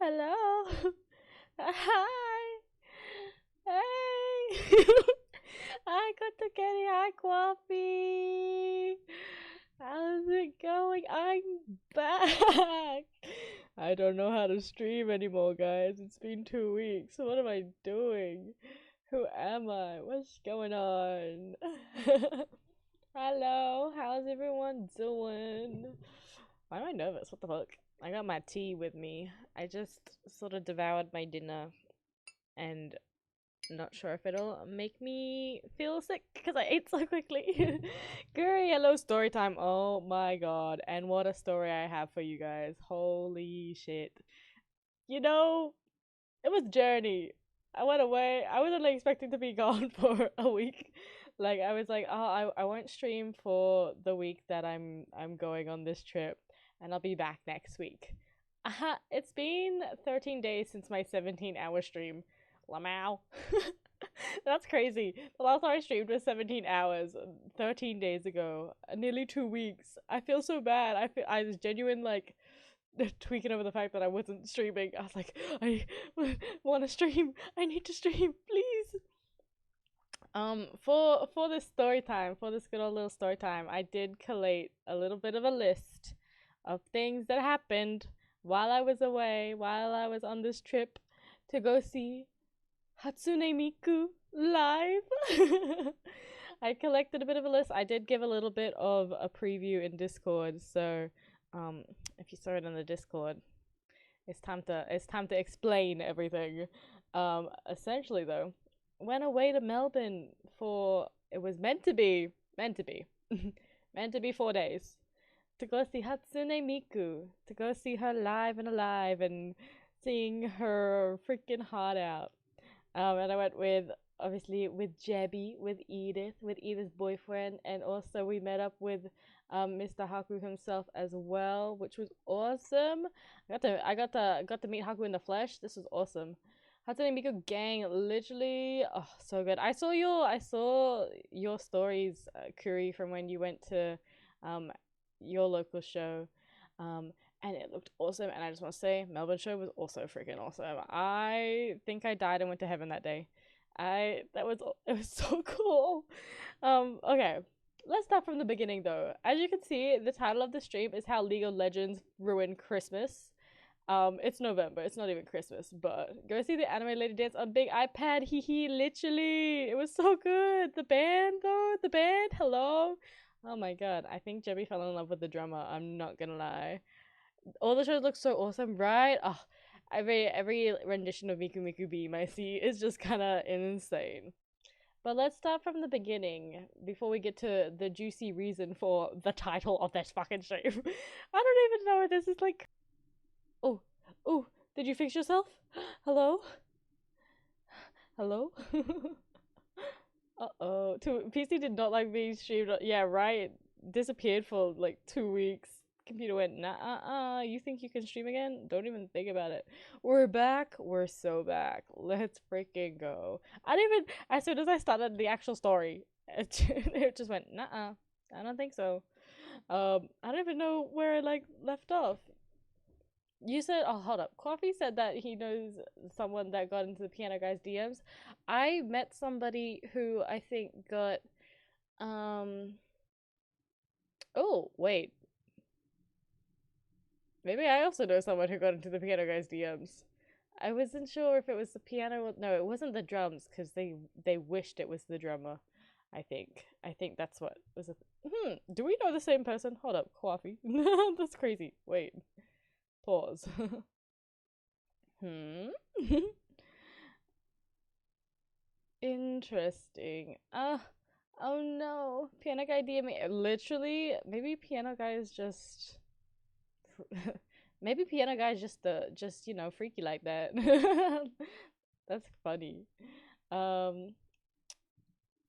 Hello. Hi. Hey. I got to get hot coffee. How's it going? I'm back. I don't know how to stream anymore, guys. It's been 2 weeks. What am I doing? Who am I? What's going on? Hello. How's everyone doing? Why am I nervous? What the fuck? I got my tea with me. I just sort of devoured my dinner and not sure if it'll make me feel sick because I ate so quickly. Guri, hello, story time. Oh my god. And what a story I have for you guys. Holy shit. You know, it was journey. I went away. I wasn't like expecting to be gone for a week. Like I was like, oh, I won't stream for the week that I'm going on this trip, and I'll be back next week. It's been 13 days since my 17-hour stream. Lamau. That's crazy. The last time I streamed was 17 hours, 13 days ago, nearly 2 weeks. I feel so bad. I was genuine like tweaking over the fact that I wasn't streaming. I was like, I want to stream. I need to stream, please. For this story time, for this good old little story time, I did collate a little bit of a list of things that happened while I was away, while I was on this trip to go see Hatsune Miku live. I collected a bit of a list. I did give a little bit of a preview in Discord, so if you saw it in the Discord, it's time to explain everything. Essentially though, went away to Melbourne for it was meant to be meant to be 4 days to go see Hatsune Miku, to go see her live and alive and sing her freaking heart out. And I went with obviously with Jebby, with Edith's boyfriend, and also we met up with Mr. Haku himself as well, which was awesome. I got to meet Haku in the flesh. This was awesome. Hatsune Miku gang, literally, oh, so good. I saw your stories, Kuri, from when you went to um your local show, um, and it looked awesome. And I just want to say, Melbourne show was also freaking awesome. I think I died and went to heaven that day. It was so cool. Okay. Let's start from the beginning though. As you can see, the title of the stream is How League of Legends Ruined Christmas. It's November. It's not even Christmas, but go see the anime lady dance on big iPad. Hee hee. Literally, it was so good. The band though, the band. Hello. Oh my god. I think Jebby fell in love with the drummer. I'm not gonna lie. All the shows look so awesome, right? Oh, every rendition of Miku Miku Beam I see is just kind of insane. But let's start from the beginning before we get to the juicy reason for the title of this fucking stream. I don't even know if this is like. Oh, oh, did you fix yourself? Hello? Hello? Uh-oh. PC did not like being streamed. Yeah, right. Disappeared for like 2 weeks. Computer went, nah, you think you can stream again? Don't even think about it. We're back. We're so back. Let's freaking go. I didn't even, as soon as I started the actual story, it just went, nah, I don't think so. I don't even know where I like left off. You said, oh, hold up. Coffee said that he knows someone that got into the piano guy's DMs. I met somebody who I think got, um, oh, wait. Maybe I also know someone who got into the piano guy's DMs. I wasn't sure if it was the piano. No, it wasn't the drums because they wished it was the drummer. I think that's what was. Do we know the same person? Hold up, coffee. That's crazy. Wait, pause. Hmm. Interesting. Oh no. Piano guy DM literally. Maybe piano guy is just. Maybe piano guy is just freaky like that. That's funny. Um.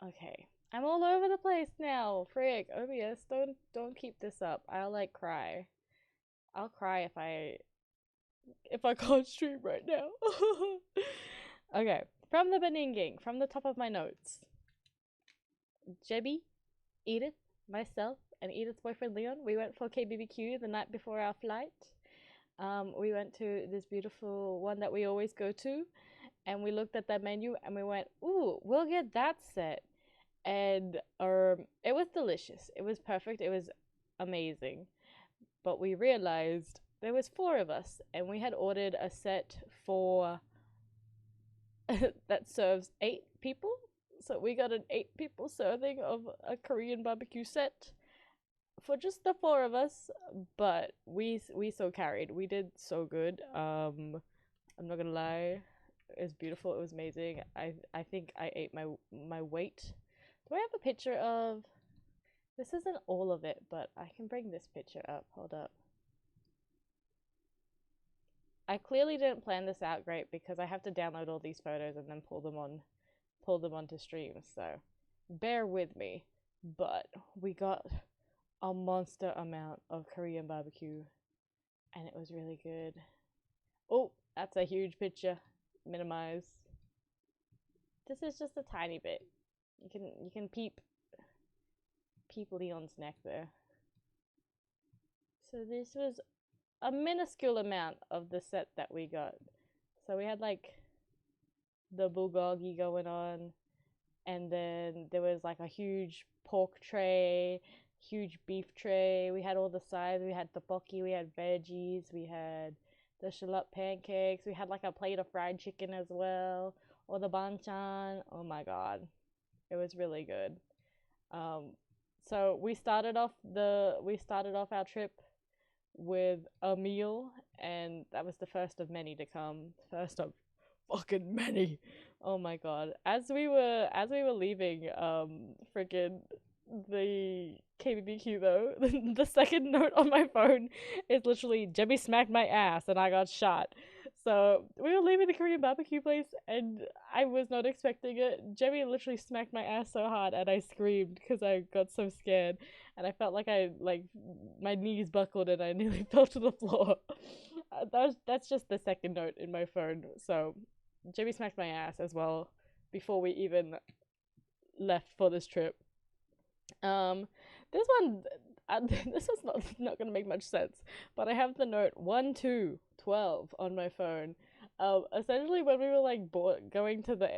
Okay. I'm all over the place now. Frick. OBS, don't keep this up. I'll like cry. I'll cry if I can't stream right now. Okay, from the beginning, from the top of my notes. Jebby, Edith, myself, and Edith's boyfriend Leon, we went for KBBQ the night before our flight. We went to this beautiful one that we always go to, and we looked at that menu and we went, "Ooh, we'll get that set." And it was delicious. It was perfect. It was amazing. But we realized there was four of us, and we had ordered a set for that serves 8 people. So we got an 8 people serving of a Korean barbecue set for just the four of us. But we so carried. We did so good. I'm not gonna lie, it was beautiful. It was amazing. I think I ate my weight. Do I have a picture of? This isn't all of it, but I can bring this picture up. Hold up. I clearly didn't plan this out great because I have to download all these photos and then pull them onto stream. So bear with me. But we got a monster amount of Korean barbecue and it was really good. Oh, that's a huge picture. Minimize. This is just a tiny bit. You can peep Leon's neck there. So this was a minuscule amount of the set that we got. So we had like the bulgogi going on, and then there was like a huge pork tray, huge beef tray. We had all the sides. We had tteokbokki, we had veggies, we had the shallot pancakes. We had like a plate of fried chicken as well, or the banchan. Oh my god, it was really good. Um, so we started off our trip with a meal, and that was the first of many to come. First of fucking many. Oh my god. As we were leaving, freaking the KBBQ though, the second note on my phone is literally Jemmy smacked my ass and I got shot. So we were leaving the Korean barbecue place and I was not expecting it. Jemmy literally smacked my ass so hard and I screamed because I got so scared and I felt like my knees buckled and I nearly fell to the floor. That's just the second note in my phone. So Jimmy smacked my ass as well before we even left for this trip. Um, this one, this is not gonna make much sense, but I have the note 12 on my phone. Essentially when we were like going to the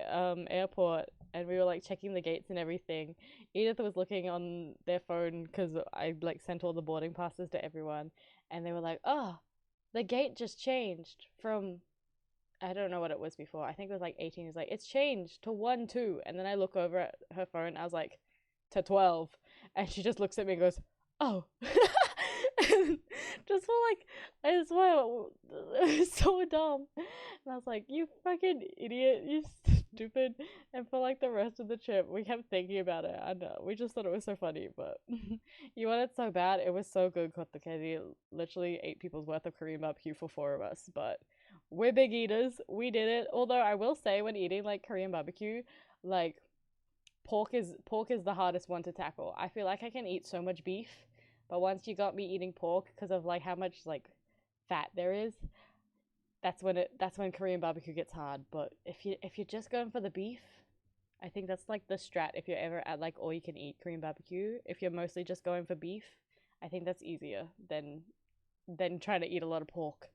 airport and we were like checking the gates and everything, Edith was looking on their phone because I like sent all the boarding passes to everyone, and they were like, "Oh, the gate just changed from." I don't know what it was before. I think it was like 18. It's like, it's changed to 1-2. And then I look over at her phone. I was like, to 12. And she just looks at me and goes, oh. Just for like, I swear, it was so dumb. And I was like, you fucking idiot. You stupid. And for like the rest of the trip, we kept thinking about it. I know. We just thought it was so funny. But you want it so bad. It was so good, Kotakezi. Literally 8 people's worth of Korean barbecue for 4 of us. But we're big eaters. We did it. Although I will say, when eating like Korean barbecue, like pork is the hardest one to tackle. I feel like I can eat so much beef, but once you got me eating pork because of like how much like fat there is, that's when Korean barbecue gets hard. But if you're just going for the beef, I think that's like the strat. If you're ever at like all you can eat Korean barbecue, if you're mostly just going for beef, I think that's easier than trying to eat a lot of pork.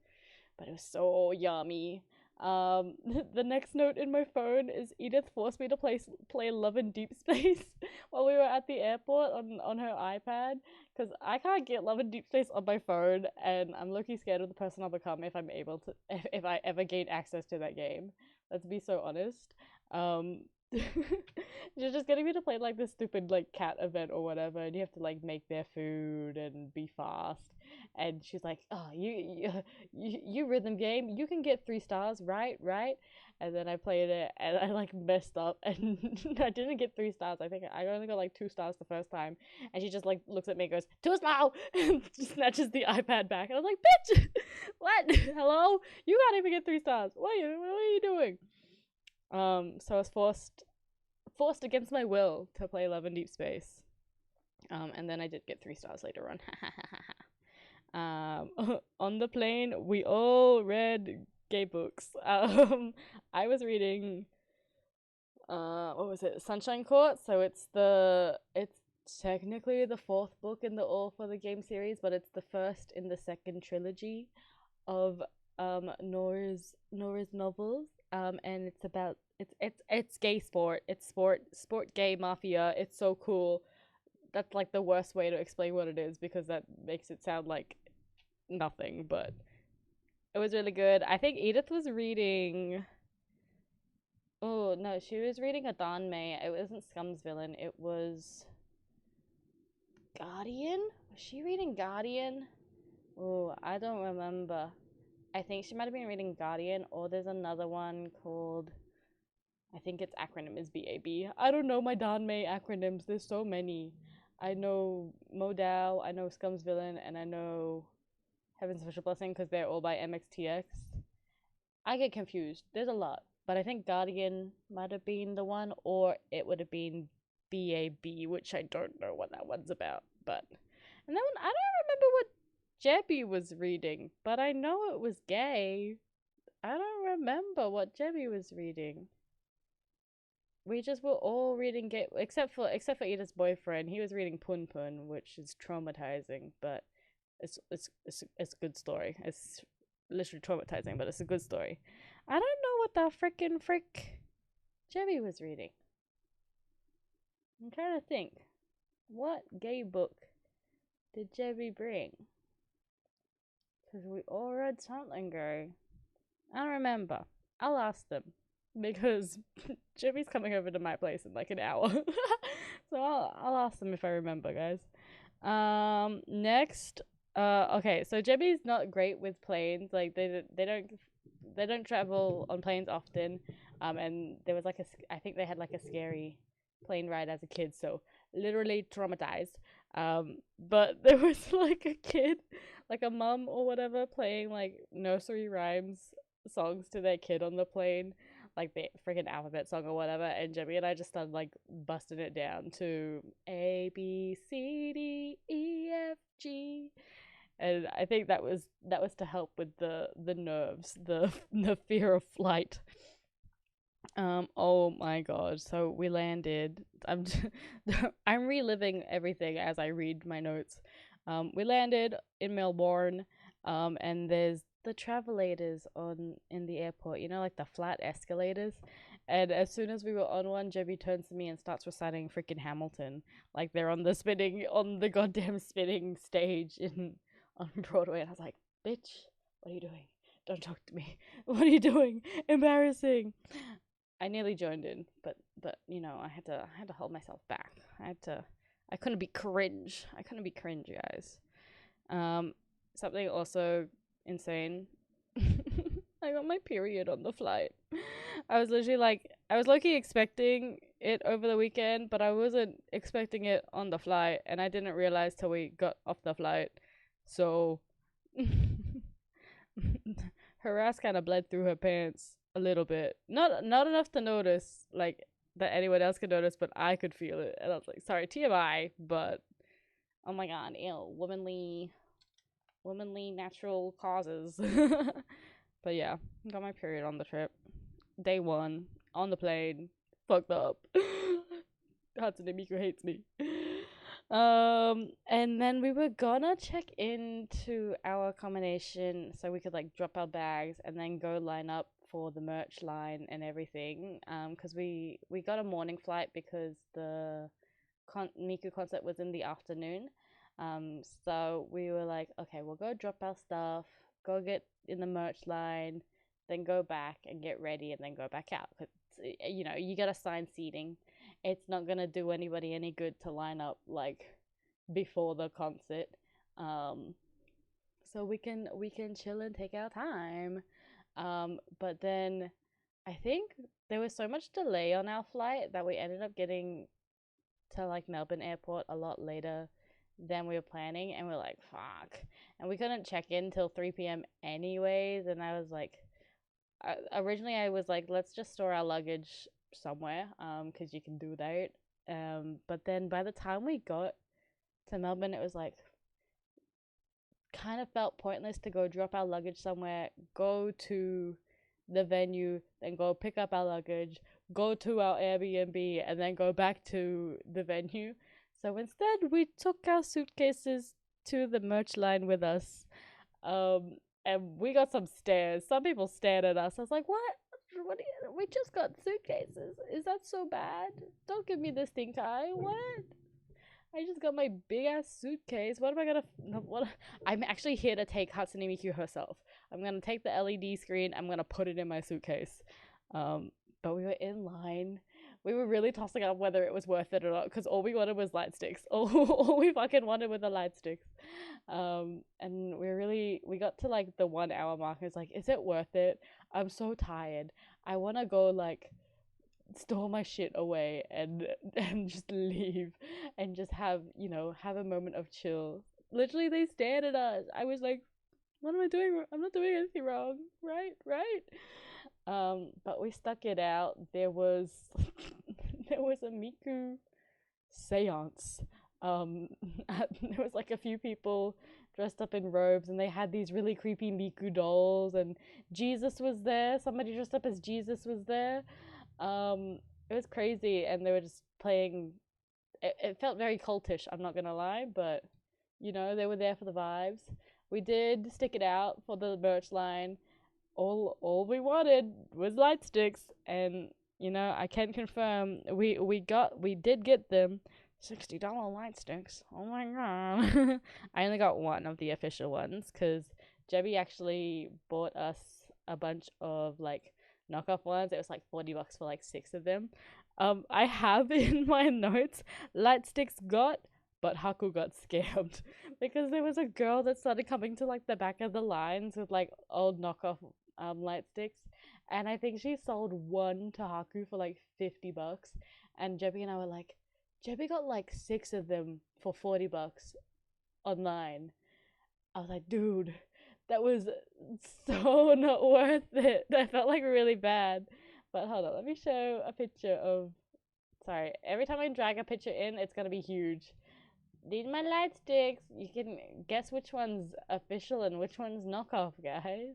But it was so yummy. The next note in my phone is Edith forced me to play Love in Deep Space while we were at the airport on her iPad, because I can't get Love in Deep Space on my phone, and I'm low-key scared of the person I'll become if I'm able to if I ever gain access to that game. Let's be so honest. You're just getting me to play like this stupid like cat event or whatever, and you have to like make their food and be fast. And she's like, "Oh, you rhythm game, you can get 3 stars, right, right." And then I played it, and I like messed up, and I didn't get 3 stars. I think I only got like 2 stars the first time. And she just like looks at me and goes, "Too slow," and just snatches the iPad back. And I was like, "Bitch, what? Hello? You can't even get 3 stars. What are you doing?" So I was forced against my will to play Love in Deep Space. And then I did get 3 stars later on. On the plane, we all read gay books. I was reading, what was it? Sunshine Court. So it's technically the 4th book in the All for the Game series, but it's the first in the second trilogy. of Nora's novels. And it's about it's gay sport. It's sport gay mafia. It's so cool. That's like the worst way to explain what it is because that makes it sound like nothing, but it was really good. I think Edith was reading. Oh no, she was reading a Don May. It wasn't Scum's Villain. It was Guardian. Was she reading Guardian? Oh, I don't remember. I think she might have been reading Guardian, or there's another one called. I think its acronym is BAB. I don't know my Don May acronyms. There's so many. I know Modal, I know Scum's Villain, and I know Heaven's Official Blessing because they're all by MXTX. I get confused. There's a lot, but I think Guardian might have been the one, or it would have been BAB, which I don't know what that one's about. But and that one, I don't remember what Jebby was reading, but I know it was gay. I don't remember what Jebby was reading. We just were all reading gay, except for Edith's boyfriend. He was reading Pun Pun, which is traumatizing, but it's a good story. It's literally traumatizing, but it's a good story. I don't know what the frickin' frick Jebby was reading. I'm trying to think. What gay book did Jebby bring? Because we all read something gay. I don't remember. I'll ask them. Because Jebby's coming over to my place in like an hour. So I'll ask them if I remember, guys. Next, okay, so Jebby's not great with planes. Like they don't travel on planes often. And there was like I think they had like a scary plane ride as a kid, so literally traumatized. But there was like a kid, like a mum or whatever, playing like nursery rhymes songs to their kid on the plane, like the freaking alphabet song or whatever, and Jimmy and I just started like busting it down to ABCDEFG, and I think that was to help with the nerves, the fear of flight. Oh my god. So we landed. I'm reliving everything as I read my notes. We landed in Melbourne. And there's the travelators on in the airport, like the flat escalators. And as soon as we were on one, Jebby turns to me and starts reciting freaking Hamilton. Like they're on the goddamn spinning stage in on Broadway. And I was like, bitch, what are you doing? Don't talk to me. What are you doing? Embarrassing. I nearly joined in, but I had to hold myself back. I couldn't be cringe. I couldn't be cringe, guys. Um, Something also insane. I got my period on the flight. I was literally like, I was low-key expecting it over the weekend, but I wasn't expecting it on the flight, and I didn't realize till we got off the flight. So her ass kind of bled through her pants a little bit. Not enough to notice, like that anyone else could notice, but I could feel it, and I was like, sorry, TMI, but oh my god, ew, womanly natural causes. But yeah, got my period on the trip. Day one, on the plane, fucked up. Hatsune Miku hates me. And then we were gonna check into our accommodation so we could like drop our bags and then go line up for the merch line and everything. Because we got a morning flight because the Miku concert was in the afternoon. So we were like, okay, we'll go drop our stuff, go get in the merch line, then go back and get ready, and then go back out. Cause you got assigned seating. It's not gonna do anybody any good to line up like before the concert. Um, so we can chill and take our time. But then I think there was so much delay on our flight that we ended up getting to like Melbourne airport a lot later than we were planning, and we're like, fuck. And we couldn't check in till 3 p.m. anyways, and I was like, originally I was like, let's just store our luggage somewhere, because you can do that. But then by the time we got to Melbourne, it was like, kind of felt pointless to go drop our luggage somewhere, go to the venue, then go pick up our luggage, go to our Airbnb, and then go back to the venue. So instead, we took our suitcases to the merch line with us. and we got some stares. Some people stared at us. I was like, what? We just got suitcases. Is that so bad? Don't give me this stink eye. What? I just got my big ass suitcase. What am I gonna? What? I'm actually here to take Hatsune Miku herself. I'm gonna take the LED screen. I'm gonna put it in my suitcase. Um, but we were in line. We were really tossing up whether it was worth it or not because all we wanted was light sticks. All we fucking wanted were the light sticks. And we got to like the 1 hour mark. It's like, is it worth it? I'm so tired. I want to go like store my shit away and just leave and just have have a moment of chill. Literally, they stared at us. I was like, what am I doing? I'm not doing anything wrong, right. But we stuck it out. There was there was a Miku seance. There was like a few people dressed up in robes, and they had these really creepy Miku dolls, and Jesus was there. Somebody dressed up as Jesus was there. It was crazy, and they were just playing. It felt very cultish. I'm not gonna lie, but they were there for the vibes. We did stick it out for the merch line. All we wanted was light sticks, and I can confirm we did get them. $60 light sticks. Oh my god. I only got one of the official ones because Jebby actually bought us a bunch of like knockoff ones. It was like $40 for like 6 of them. I have in my notes light sticks got, but Haku got scammed because there was a girl that started coming to like the back of the lines with like old knockoff light sticks, and I think she sold one to Haku for like $50, and Jebby and I were like, Jebby got like 6 of them for $40 online. I was like, dude, that was so not worth it. That felt like really bad. But hold on, let me show a picture of. Sorry, every time I drag a picture in, it's gonna be huge. These are my light sticks. You can guess which one's official and which one's knockoff, guys.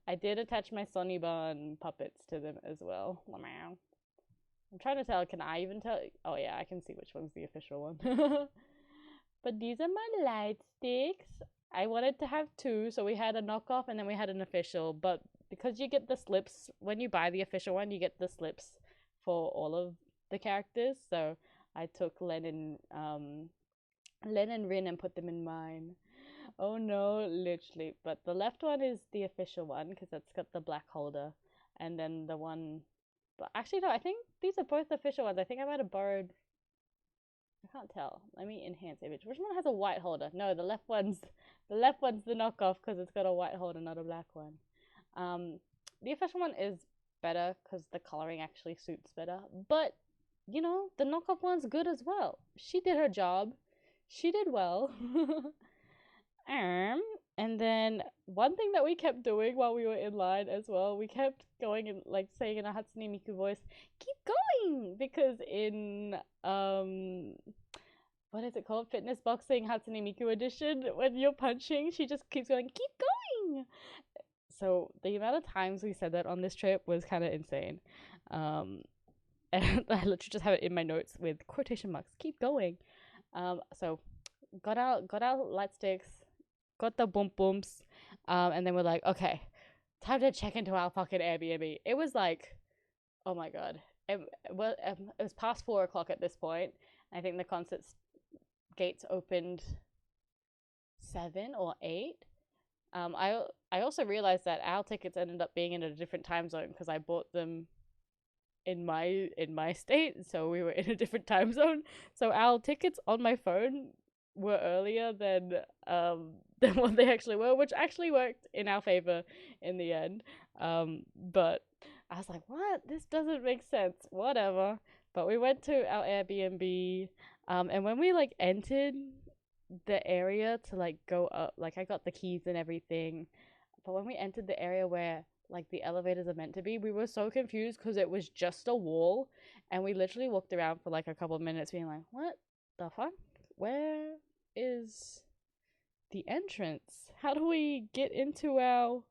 I did attach my Sonny Bun puppets to them as well. I'm trying to tell. Can I even tell? Oh yeah, I can see which one's the official one. But these are my light sticks. I wanted to have 2, so we had a knockoff and then we had an official. But because you get the slips when you buy the official one, you get the slips for all of the characters. So I took Len and Rin and put them in mine. Oh no, literally. But the left one is the official one because it's got the black holder, and then the one. But actually, no, I think these are both official ones. I think I might have borrowed. I can't tell. Let me enhance image. Which one has a white holder? No, the left one's the knockoff because it's got a white holder, not a black one. The official one is better because the coloring actually suits better. But the knockoff one's good as well. She did her job. She did well. And then one thing that we kept doing while we were in line as well, we kept going and like saying in a Hatsune Miku voice, "Keep going," because in what is it called? Fitness Boxing Hatsune Miku edition, when you're punching, she just keeps going, "Keep going." So the amount of times we said that on this trip was kind of insane. And I literally just have it in my notes with quotation marks, "Keep going." So got out light sticks, got the boom booms, and then we're like, okay, time to check into our fucking Airbnb. It was like, oh my god, it was past 4 o'clock at this point. I think the concert gates opened 7 or 8. I also realized that our tickets ended up being in a different time zone because I bought them in my state, so we were in a different time zone. So our tickets on my phone were earlier than what they actually were, which actually worked in our favor in the end. But I was like, what? This doesn't make sense. Whatever. But we went to our Airbnb, and when we like entered the area to like go up, like I got the keys and everything, but when we entered the area where like the elevators are meant to be, we were so confused because it was just a wall, and we literally walked around for like a couple of minutes being like, what the fuck? Where is the entrance? How do we get into our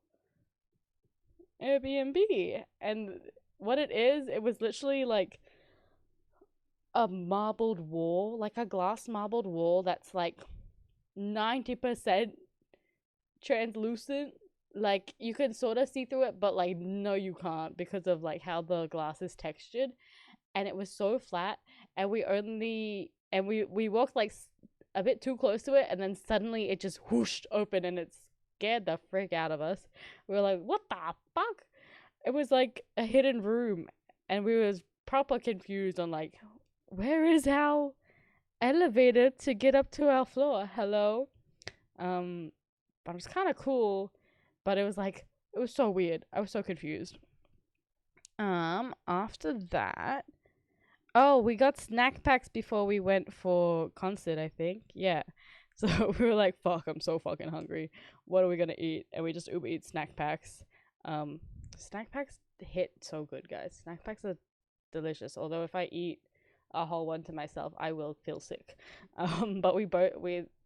Airbnb? And what it was literally like a marbled wall, like a glass marbled wall that's like 90% translucent, like you can sort of see through it, but like no you can't because of like how the glass is textured, and it was so flat, and we walked like a bit too close to it, and then suddenly it just whooshed open and it scared the frick out of us. We were like, what the fuck? It was like a hidden room, and we was proper confused on like, where is our elevator to get up to our floor? Hello? But it was kind of cool, but it was like, it was so weird. I was so confused. After that, oh, we got snack packs before we went for concert, I think. Yeah. So we were like, fuck, I'm so fucking hungry. What are we gonna eat? And we just Uber eat snack packs. Um, Snack packs hit so good, guys. Snack packs are delicious. Although if I eat a whole one to myself, I will feel sick. But we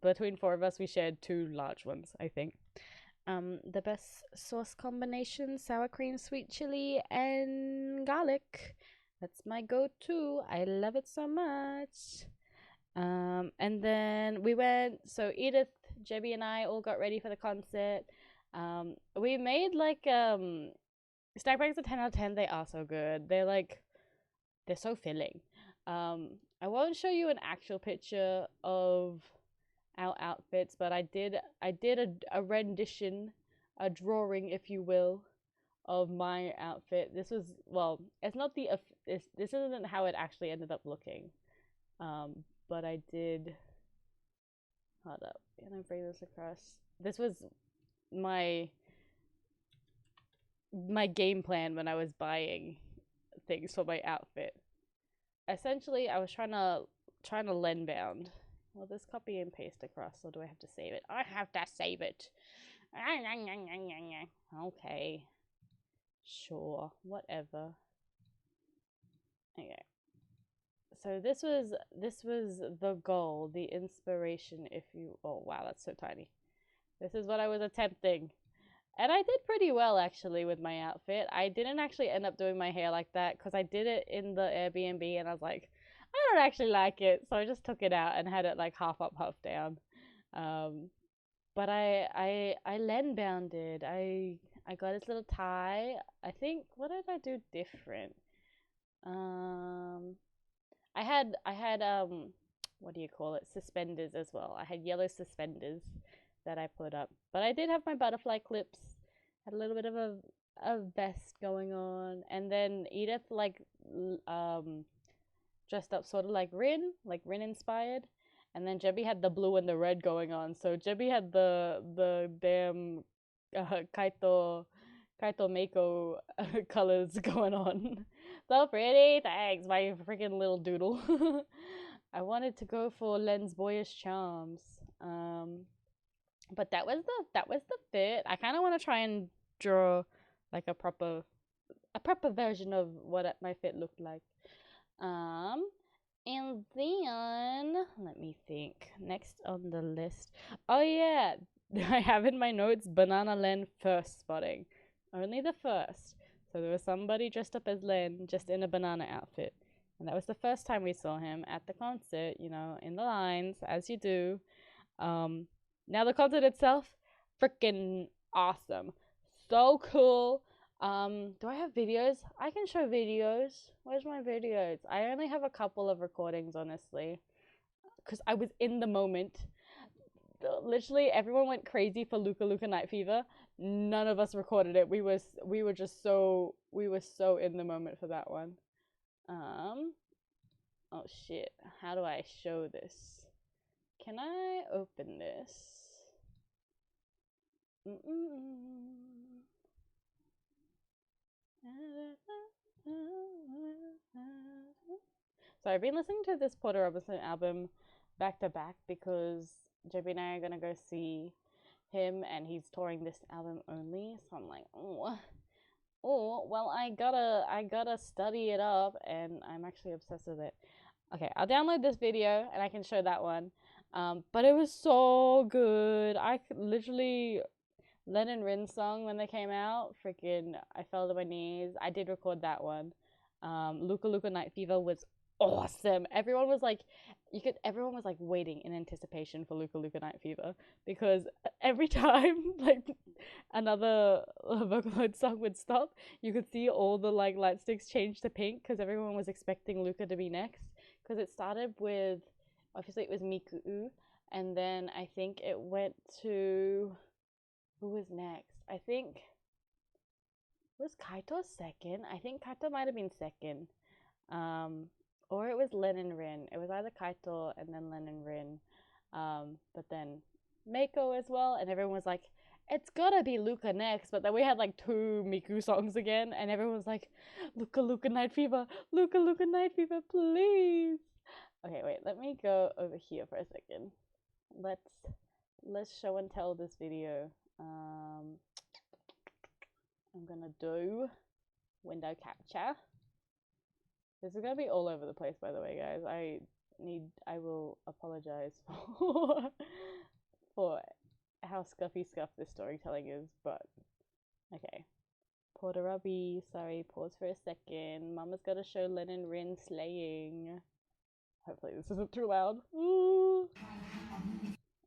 between four of us, we shared two large ones, I think. The best sauce combination: sour cream, sweet chili, and garlic. That's my go-to. I love it so much. And then we went. So Edith, Jebby, and I all got ready for the concert. We made like snack bags a 10 out of 10. They are so good. They're so filling. I won't show you an actual picture of our outfits, but I did a rendition, a drawing, if you will, of my outfit. This was, well, it's not the this isn't how it actually ended up looking. But I did. Hold up, can I bring this across? This was my game plan when I was buying things for my outfit. Essentially, I was trying to lend bound. Well, this copy and paste across, or do I have to save it? I have to save it. Okay. Sure. Whatever. Okay. So this was the goal, the inspiration, if you... Oh, wow, that's so tiny. This is what I was attempting. And I did pretty well, actually, with my outfit. I didn't actually end up doing my hair like that because I did it in the Airbnb and I was like, I don't actually like it. So I just took it out and had it like half up, half down. But I len bounded. I got this little tie. I think, what did I do different? I had what do you call it? Suspenders as well. I had yellow suspenders that I put up. But I did have my butterfly clips. Had a little bit of a vest going on, and then Edith dressed up sort of like Rin inspired, and then Jebby had the blue and the red going on. So Jebby had the damn Kaito Mako colors going on. So pretty, thanks, my freaking little doodle. I wanted to go for Len's boyish charms. But that was the fit. I kind of want to try and draw like a proper version of what my fit looked like. And then let me think. Next on the list. Oh yeah, I have in my notes Banana Len first spotting. Only the first. So there was somebody dressed up as Len, just in a banana outfit. And that was the first time we saw him at the concert, you know, in the lines, as you do. Now the concert itself, freaking awesome. So cool. Do I have videos? I can show videos. Where's my videos? I only have a couple of recordings, honestly, because I was in the moment. Literally, everyone went crazy for Luca Luca Night Fever. None of us recorded it. We were so in the moment for that one. Oh shit. How do I show this? Can I open this? So I've been listening to this Porter Robinson album back to back because JB and I are gonna go see him, and he's touring this album only. So I'm like, oh, well, I gotta study it up, and I'm actually obsessed with it. Okay, I'll download this video and I can show that one. But it was so good. I could literally, Len and Rin song when they came out, freaking, I fell to my knees. I did record that one. Luca Luca Night Fever was awesome. Everyone was like, everyone was like waiting in anticipation for Luca Luca Night Fever, because every time like another Vocaloid song would stop, you could see all the like light sticks change to pink, because everyone was expecting Luca to be next. Because it started with, obviously it was Miku, and then I think it went to, who was next? I think, was Kaito second? I think Kaito might have been second. Or it was Len and Rin. It was either Kaito and then Len and Rin. But then Mako as well, and everyone was like, it's gotta be Luca next. But then we had like 2 Miku songs again, and everyone was like, Luca Luca Night Fever, Luca Luca Night Fever, please. Okay, wait, let me go over here for a second. Let's show and tell this video. I'm gonna do window capture. This is gonna be all over the place, by the way, guys. I will apologize for how scuffy scuff this storytelling is, but okay. Porterabi, sorry, pause for a second. Mama's gotta show Len and Rin slaying. Hopefully this isn't too loud. Ooh.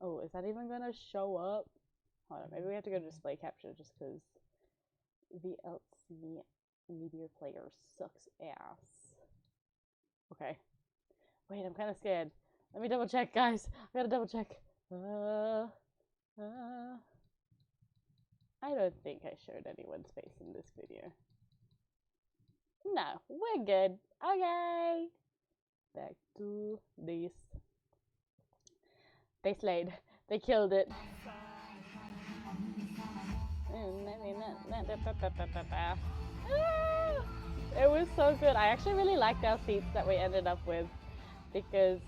Oh, is that even gonna show up? Hold on, maybe we have to go to display capture just because the LC media player sucks ass. Okay. Wait, I'm kind of scared. Let me double check, guys. I gotta double check. I don't think I showed anyone's face in this video. No, we're good. Okay. Back to this. They slayed. They killed it. It was so good. I actually really liked our seats that we ended up with, because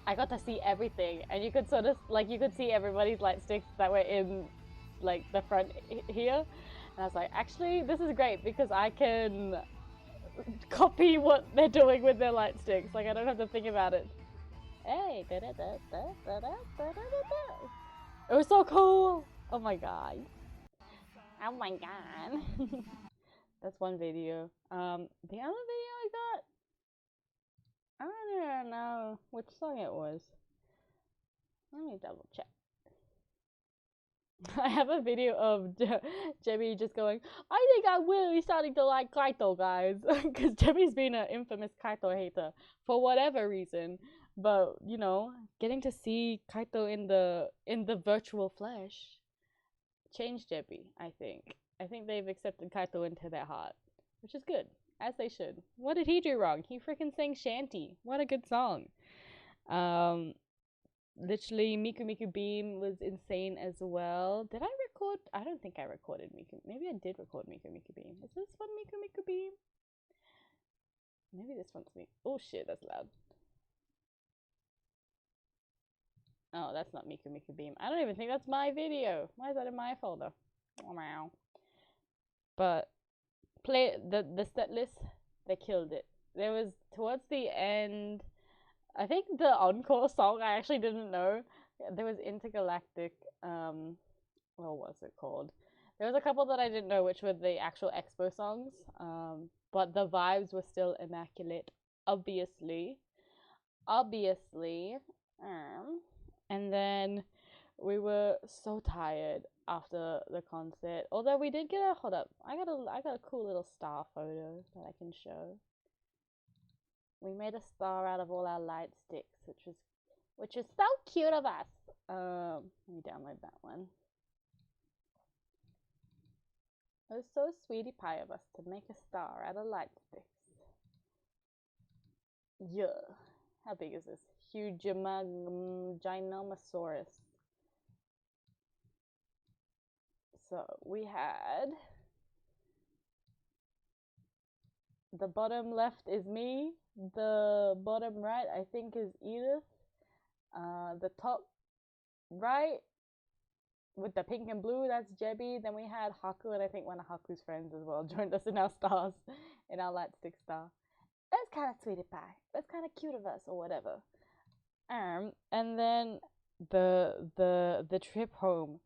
I got to see everything, and you could sort of like, you could see everybody's light sticks that were in like the front here, and I was like, actually this is great because I can copy what they're doing with their light sticks. Like, I don't have to think about it. Hey, it was so cool. Oh my god. Oh my god. That's one video. The other video I got, I don't know which song it was. Let me double check. I have a video of Jemmy just going, I think I'm really starting to like Kaito, guys. Because Jemmy's been an infamous Kaito hater for whatever reason. But, you know, getting to see Kaito in the virtual flesh changed Jemmy, I think. I think they've accepted Kaito into their heart, which is good, as they should. What did he do wrong? He freaking sang Shanty. What a good song. Literally, Miku Miku Beam was insane as well. Did I record? I don't think I recorded Miku. Maybe I did record Miku Miku Beam. Is this one Miku Miku Beam? Maybe this one's me. Oh shit, that's loud. Oh, that's not Miku Miku Beam. I don't even think that's my video. Why is that in my folder? Oh, wow. But play the set list, they killed it. There was, towards the end, I think the encore song I actually didn't know. There was Intergalactic, what was it called? There was a couple that I didn't know which were the actual expo songs, but the vibes were still immaculate, obviously. And then we were so tired after the concert. Although we did get a, hold up, I got a cool little star photo that I can show. We made a star out of all our light sticks, which is so cute of us. Let me download that one. It was so sweetie pie of us to make a star out of light sticks. Yeah. How big is this? Huge Ginomosaurus. So we had, the bottom left is me, the bottom right I think is Edith, the top right with the pink and blue, that's Jebby. Then we had Haku, and I think one of Haku's friends as well joined us in our stars, in our light stick star. That's kind of sweetie pie. That's kind of cute of us, or whatever. And then the trip home,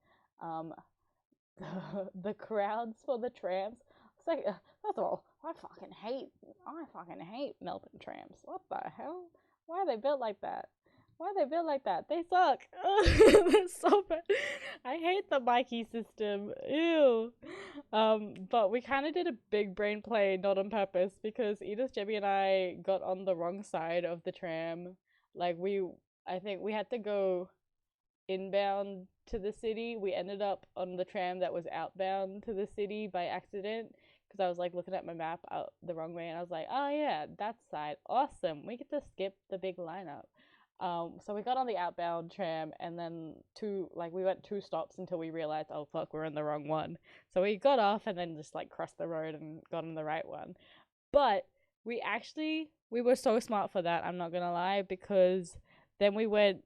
the crowds for the trams, First of all, I fucking hate Melbourne trams. What the hell? Why are they built like that? Why are they built like that? They suck. They're so bad. I hate the Mikey system. Ew. But we kind of did a big brain play, not on purpose, because Edith, Jebby, and I got on the wrong side of the tram. Like I think we had to go inbound to the city. We ended up on the tram that was outbound to the city by accident because I was like looking at my map out the wrong way, and I was like, oh yeah, that side, awesome. We get to skip the big lineup. So we got on the outbound tram, and then we went 2 stops until we realized, oh fuck, we're in the wrong one. So we got off and then just like crossed the road and got on the right one. But we were so smart for that, I'm not gonna lie, because then we went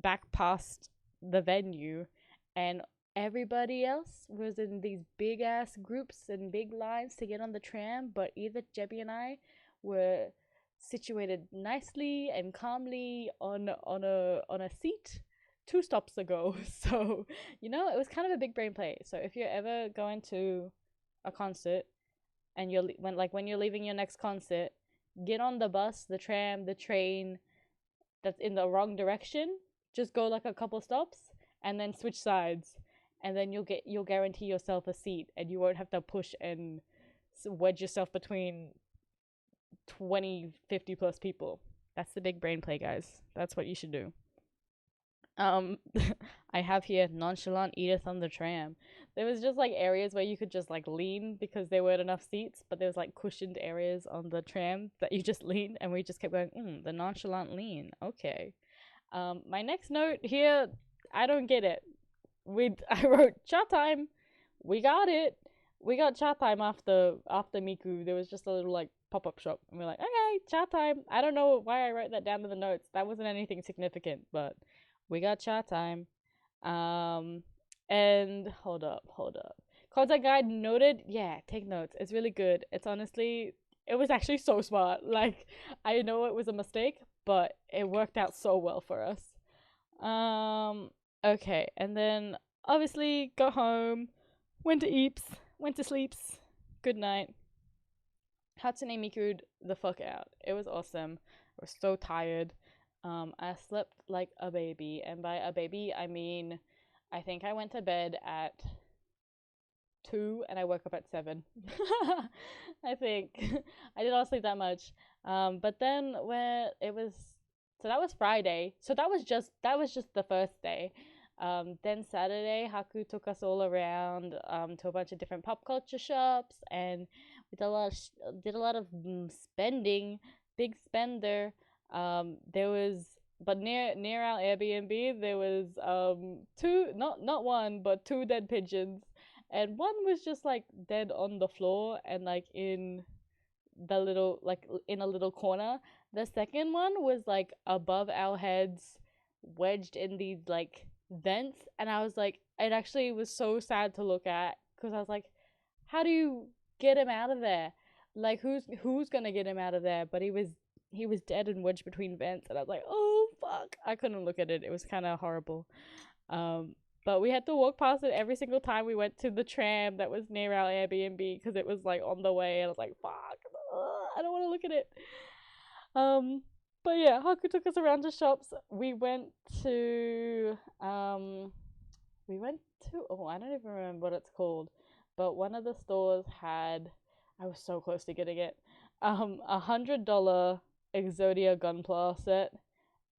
back past the venue, and everybody else was in these big ass groups and big lines to get on the tram, but either Jebby and I were situated nicely and calmly on a seat 2 stops ago. So it was kind of a big brain play. So if you're ever going to a concert and when you're leaving your next concert, get on the bus, the tram, the train that's in the wrong direction. Just go like a couple stops and then switch sides, and then you'll guarantee yourself a seat, and you won't have to push and wedge yourself between 20, 50 plus people. That's the big brain play, guys. That's what you should do. I have here nonchalant Edith on the tram. There was just like areas where you could just like lean because there weren't enough seats, but there was like cushioned areas on the tram that you just lean, and we just kept going, the nonchalant lean. Okay. My next note here, I don't get it. I wrote chat time. We got it. We got chat time after Miku. There was just a little like pop-up shop, and we're like, okay, chat time. I don't know why I wrote that down in the notes. That wasn't anything significant, but we got chat time. And hold up. Contact guide noted. Yeah, take notes. It's really good. It was actually so smart. Like, I know it was a mistake, but it worked out so well for us. Okay, and then obviously got home, went to eeps, went to sleeps, good night. Hatsune Miku'd the fuck out. It was awesome. I was so tired. I slept like a baby, and by a baby I mean I think I went to bed at 2 and I woke up at 7. I think I did not sleep that much. But then that was Friday. So that was just the first day. Then Saturday, Haku took us all around to a bunch of different pop culture shops, and we did a lot of spending. Big spender. There was, but near our Airbnb, there was two, not one, but 2 dead pigeons, and one was just like dead on the floor and like in the little in a little corner. The second one was like above our heads, wedged in these like vents, and I was like, it actually was so sad to look at because I was like, how do you get him out of there? Like, who's gonna get him out of there? But he was dead and wedged between vents, and I was like, oh fuck, I couldn't look at it. It was kind of horrible. But we had to walk past it every single time we went to the tram that was near our Airbnb because it was like on the way, and I was like, fuck, I don't want to look at it. But yeah, Haku took us around to shops. We went to oh, I don't even remember what it's called, but one of the stores had, I was so close to getting it, $100 Exodia Gunpla set,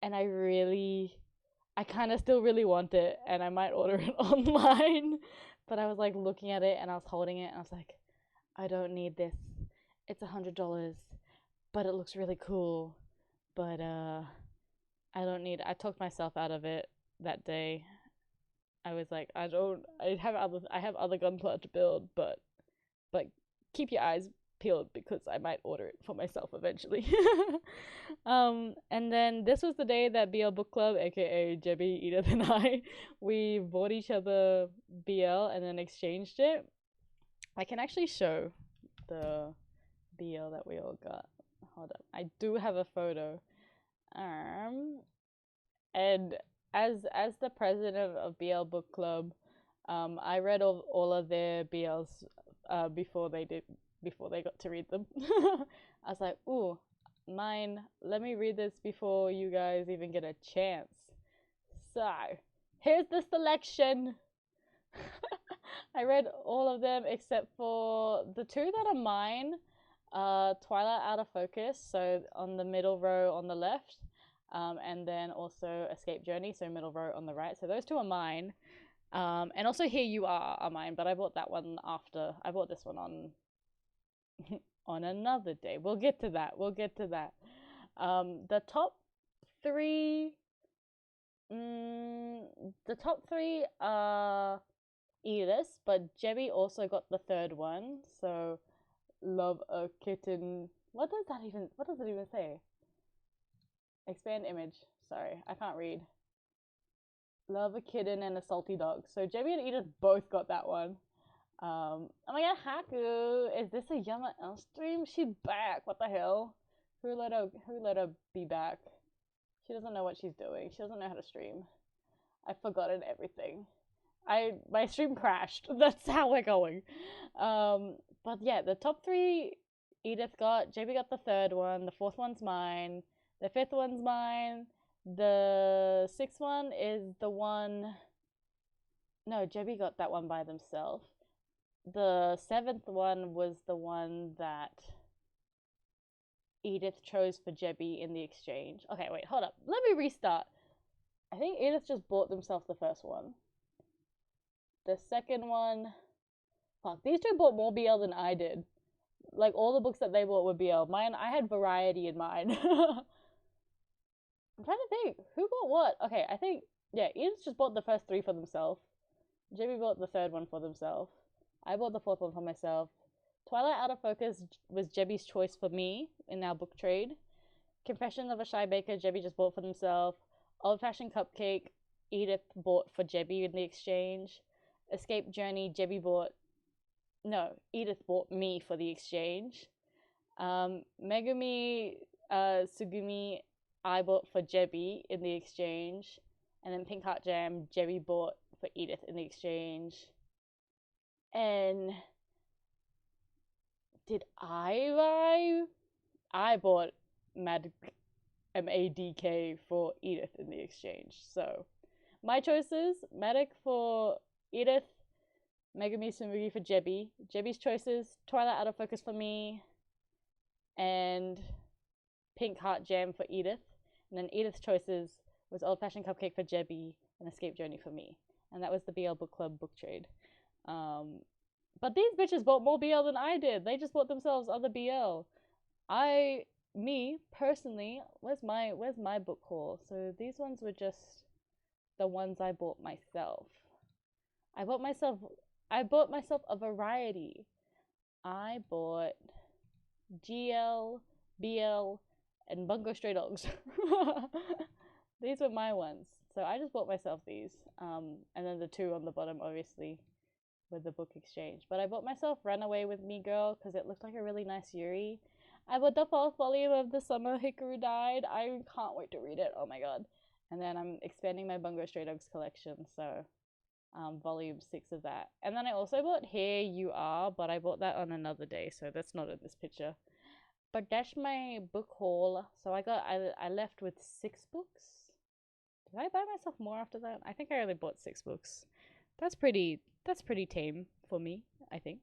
and I kind of still really want it, and I might order it online, but I was like looking at it and I was holding it and I was like, I don't need this. It's $100, but it looks really cool, but I talked myself out of it that day. I was like, I have other Gunpla to build, but keep your eyes peeled because I might order it for myself eventually. And then this was the day that BL Book Club, aka Jebby, Edith, and I, we bought each other BL and then exchanged it. I can actually show the BL that we all got. Hold up, I do have a photo. And as the president of BL Book Club, I read all of their BLs before they got to read them. I was like, ooh, mine. Let me read this before you guys even get a chance. So, here's the selection. I read all of them except for the two that are mine. Twilight Out of Focus, so on the middle row on the left, and then also Escape Journey, so middle row on the right. So those two are mine. And also Here You Are mine, but I bought that one after. I bought this one on on another day. We'll get to that. The top three, the top three are Edith, but Jebby also got the third one. So Love a Kitten. What does it even say? Expand image. Sorry, I can't read. Love a Kitten and a Salty Dog. So Jebby and Edith both got that one. Oh my god, Haku! Is this a Yama L stream? She's back. What the hell? Who let her be back? She doesn't know what she's doing. She doesn't know how to stream. I've forgotten everything. My stream crashed. That's how we're going. But yeah, the top three Edith got. JB got the third one. The fourth one's mine. The fifth one's mine. The sixth one is the one. No, JB got that one by themselves. The seventh one was the one that Edith chose for Jebby in the exchange. Okay, wait, hold up. Let me restart. I think Edith just bought themselves the first one. The second one... Fuck, these two bought more BL than I did. Like, all the books that they bought were BL. Mine, I had variety in mine. I'm trying to think. Who bought what? Okay, I think... Yeah, Edith just bought the first three for themselves. Jebby bought the third one for themselves. I bought the fourth one for myself. Twilight Out of Focus was Jebby's choice for me in our book trade. Confession of a Shy Baker, Jebby just bought for themselves. Old Fashioned Cupcake, Edith bought for Jebby in the exchange. Escape Journey, Jebby bought... No, Edith bought me for the exchange. Megumi Sugumi, I bought for Jebby in the exchange. And then Pink Heart Jam, Jebby bought for Edith in the exchange. And did I buy? I bought MADK for Edith in the exchange. So my choices: Matic for Edith, Megumi Sumugi for Jebby. Jebby's choices: Twilight Out of Focus for me, and Pink Heart Jam for Edith. And then Edith's choices was Old Fashioned Cupcake for Jebby and Escape Journey for me. And that was the BL Book Club book trade. But these bitches bought more BL than I did. They just bought themselves other BL. Me personally, where's my book haul? So these ones were just the ones I bought myself. I bought myself a variety. I bought GL, BL, and Bungo Stray Dogs. These were my ones. So I just bought myself these. And then the two on the bottom, obviously, with the book exchange. But I bought myself Runaway with Me Girl because it looked like a really nice Yuri. I bought the fourth volume of The Summer Hikaru Died. I can't wait to read it. Oh my god. And then I'm expanding my Bungo Stray Dogs collection. So volume 6 of that. And then I also bought Here You Are, but I bought that on another day, so that's not in this picture. But that's my book haul. So I left with 6 books. Did I buy myself more after that? I think I only bought 6 books. That's pretty tame for me, I think.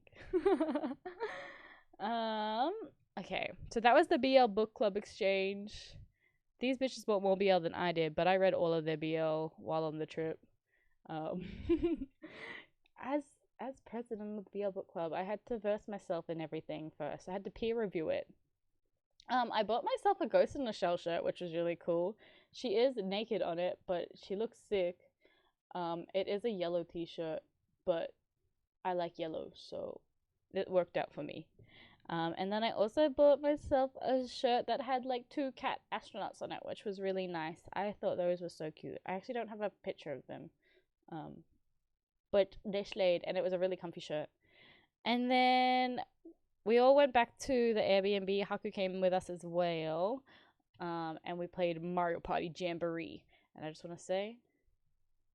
Okay, so that was the BL Book Club exchange. These bitches bought more BL than I did, but I read all of their BL while on the trip. As president of the BL Book Club, I had to verse myself in everything first. I had to peer review it. I bought myself a Ghost in the Shell shirt, which was really cool. She is naked on it, but she looks sick. It is a yellow t-shirt, but I like yellow, so it worked out for me. And then I also bought myself a shirt that had like 2 cat astronauts on it, which was really nice. I thought those were so cute. I actually don't have a picture of them. But they slayed, and it was a really comfy shirt. And then we all went back to the Airbnb. Haku came with us as well. And we played Mario Party Jamboree. And I just want to say,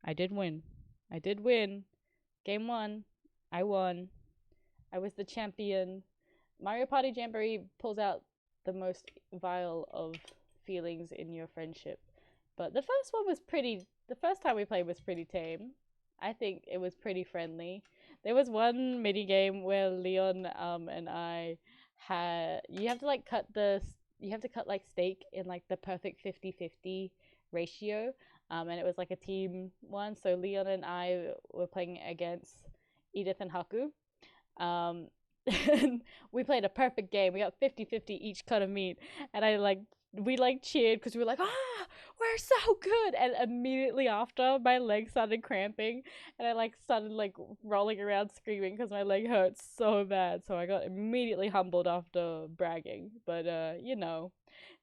I did win. Game 1, I won. I was the champion. Mario Party Jamboree pulls out the most vile of feelings in your friendship. But the first one was pretty. The first time we played was pretty tame. I think it was pretty friendly. There was one mini game where Leon and I had you have to like you have to cut like steak in like the perfect 50-50 ratio. And it was like a team one. So Leon and I were playing against Edith and Haku. Um, and we played a perfect game. We got 50-50 each cut of meat. And we like cheered because we were like, we're so good. And immediately after, my leg started cramping. And I like started like rolling around screaming because my leg hurt so bad. So I got immediately humbled after bragging. But,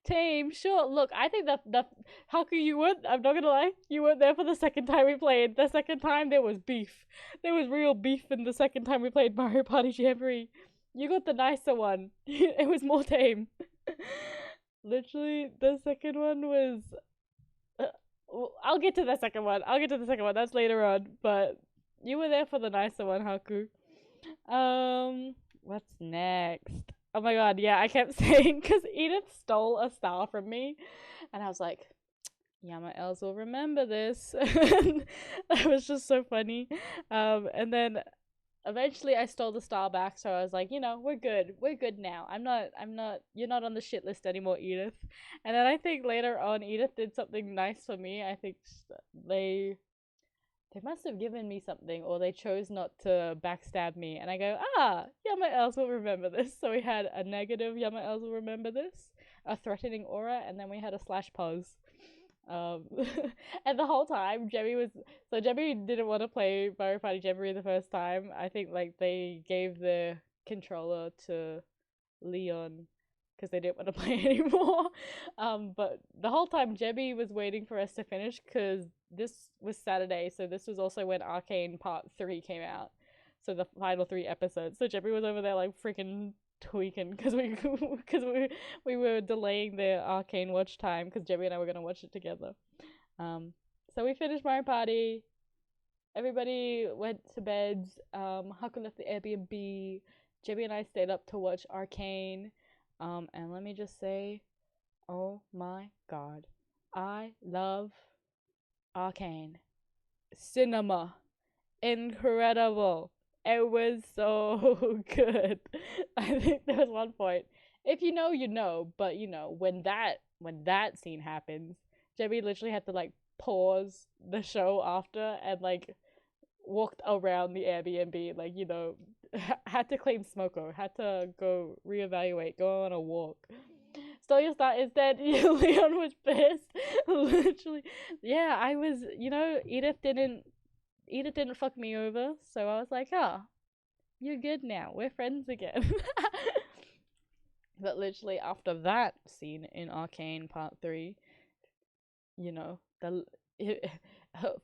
tame, sure. Look, I think that Haku, you weren't. I'm not gonna lie, you weren't there for the second time we played. The second time there was beef. There was real beef in the second time we played Mario Party Jamboree. You got the nicer one. It was more tame. Literally, the second one was. I'll get to the second one. That's later on. But you were there for the nicer one, Haku. What's next? Oh my god, yeah, I kept saying because Edith stole a star from me, and I was like, Yama Els will remember this. That was just so funny. And then eventually I stole the star back, so I was like, we're good now. You're not on the shit list anymore, Edith. And then I think later on, Edith did something nice for me. I think they must have given me something, or they chose not to backstab me. And I go, Yama Els will remember this. So we had a negative Yama Els will remember this, a threatening aura, and then we had a slash pause. And the whole time, Jemmy didn't want to play Mario Party Jamboree the first time. I think like they gave the controller to Leon because they didn't want to play anymore. But the whole time Jemmy was waiting for us to finish because this was Saturday, so this was also when Arcane Part 3 came out. So the final 3 episodes. So Jemmy was over there like freaking tweaking because we were delaying the Arcane watch time because Jemmy and I were gonna watch it together. So we finished Mario Party. Everybody went to bed. Haku left the Airbnb. Jemmy and I stayed up to watch Arcane. And let me just say, oh my god, I love Arcane. Cinema. Incredible. It was so good. I think there was one point. If you know, you know. But when that scene happens, Jemmy literally had to like pause the show after and like walked around the Airbnb, like had to claim Smoko, had to go reevaluate, go on a walk. Stole your star is dead. Leon was pissed. Literally, yeah. I was, Edith didn't fuck me over, so I was like, you're good now. We're friends again. But literally after that scene in Arcane Part 3, the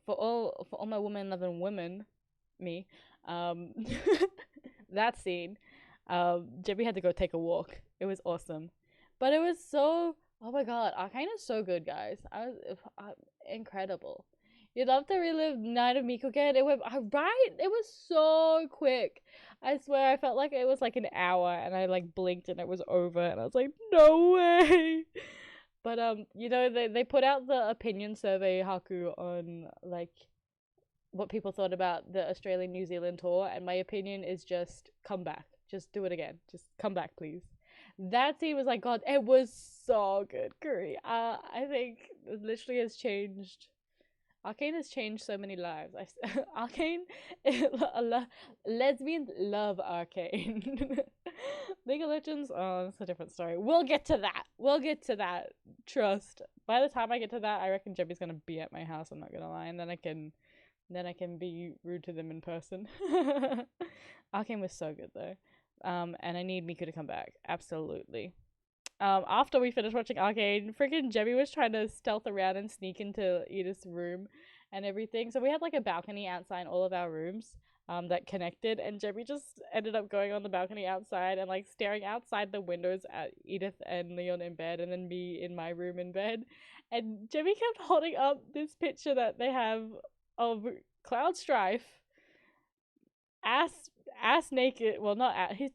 for all my woman loving women, me, that scene, Jimmy had to go take a walk. It was awesome, but it was so. Oh my god, Arcane is so good, guys. Incredible. You'd love to relive Night of Miku again. It went right. It was so quick. I swear, I felt like it was like an hour, and I like blinked and it was over, and I was like, no way. But they put out the opinion survey, Haku, on like what people thought about the Australian New Zealand tour, and my opinion is just come back. Just do it again. Just come back, please. That scene was like, God, it was so good, Curry. I think it literally has changed. Arcane has changed so many lives. Arcane, lesbians love Arcane. League of Legends, oh, that's a different story. We'll get to that. Trust. By the time I get to that, I reckon Jemmy's gonna be at my house. I'm not gonna lie, and then I can be rude to them in person. Arcane was so good though. And I need Miku to come back. Absolutely. After we finished watching Arcane, freaking Jemmy was trying to stealth around and sneak into Edith's room and everything. So we had like a balcony outside all of our rooms that connected, and Jemmy just ended up going on the balcony outside and like staring outside the windows at Edith and Leon in bed, and then me in my room in bed. And Jemmy kept holding up this picture that they have of Cloud Strife ass ass naked. Well, not he's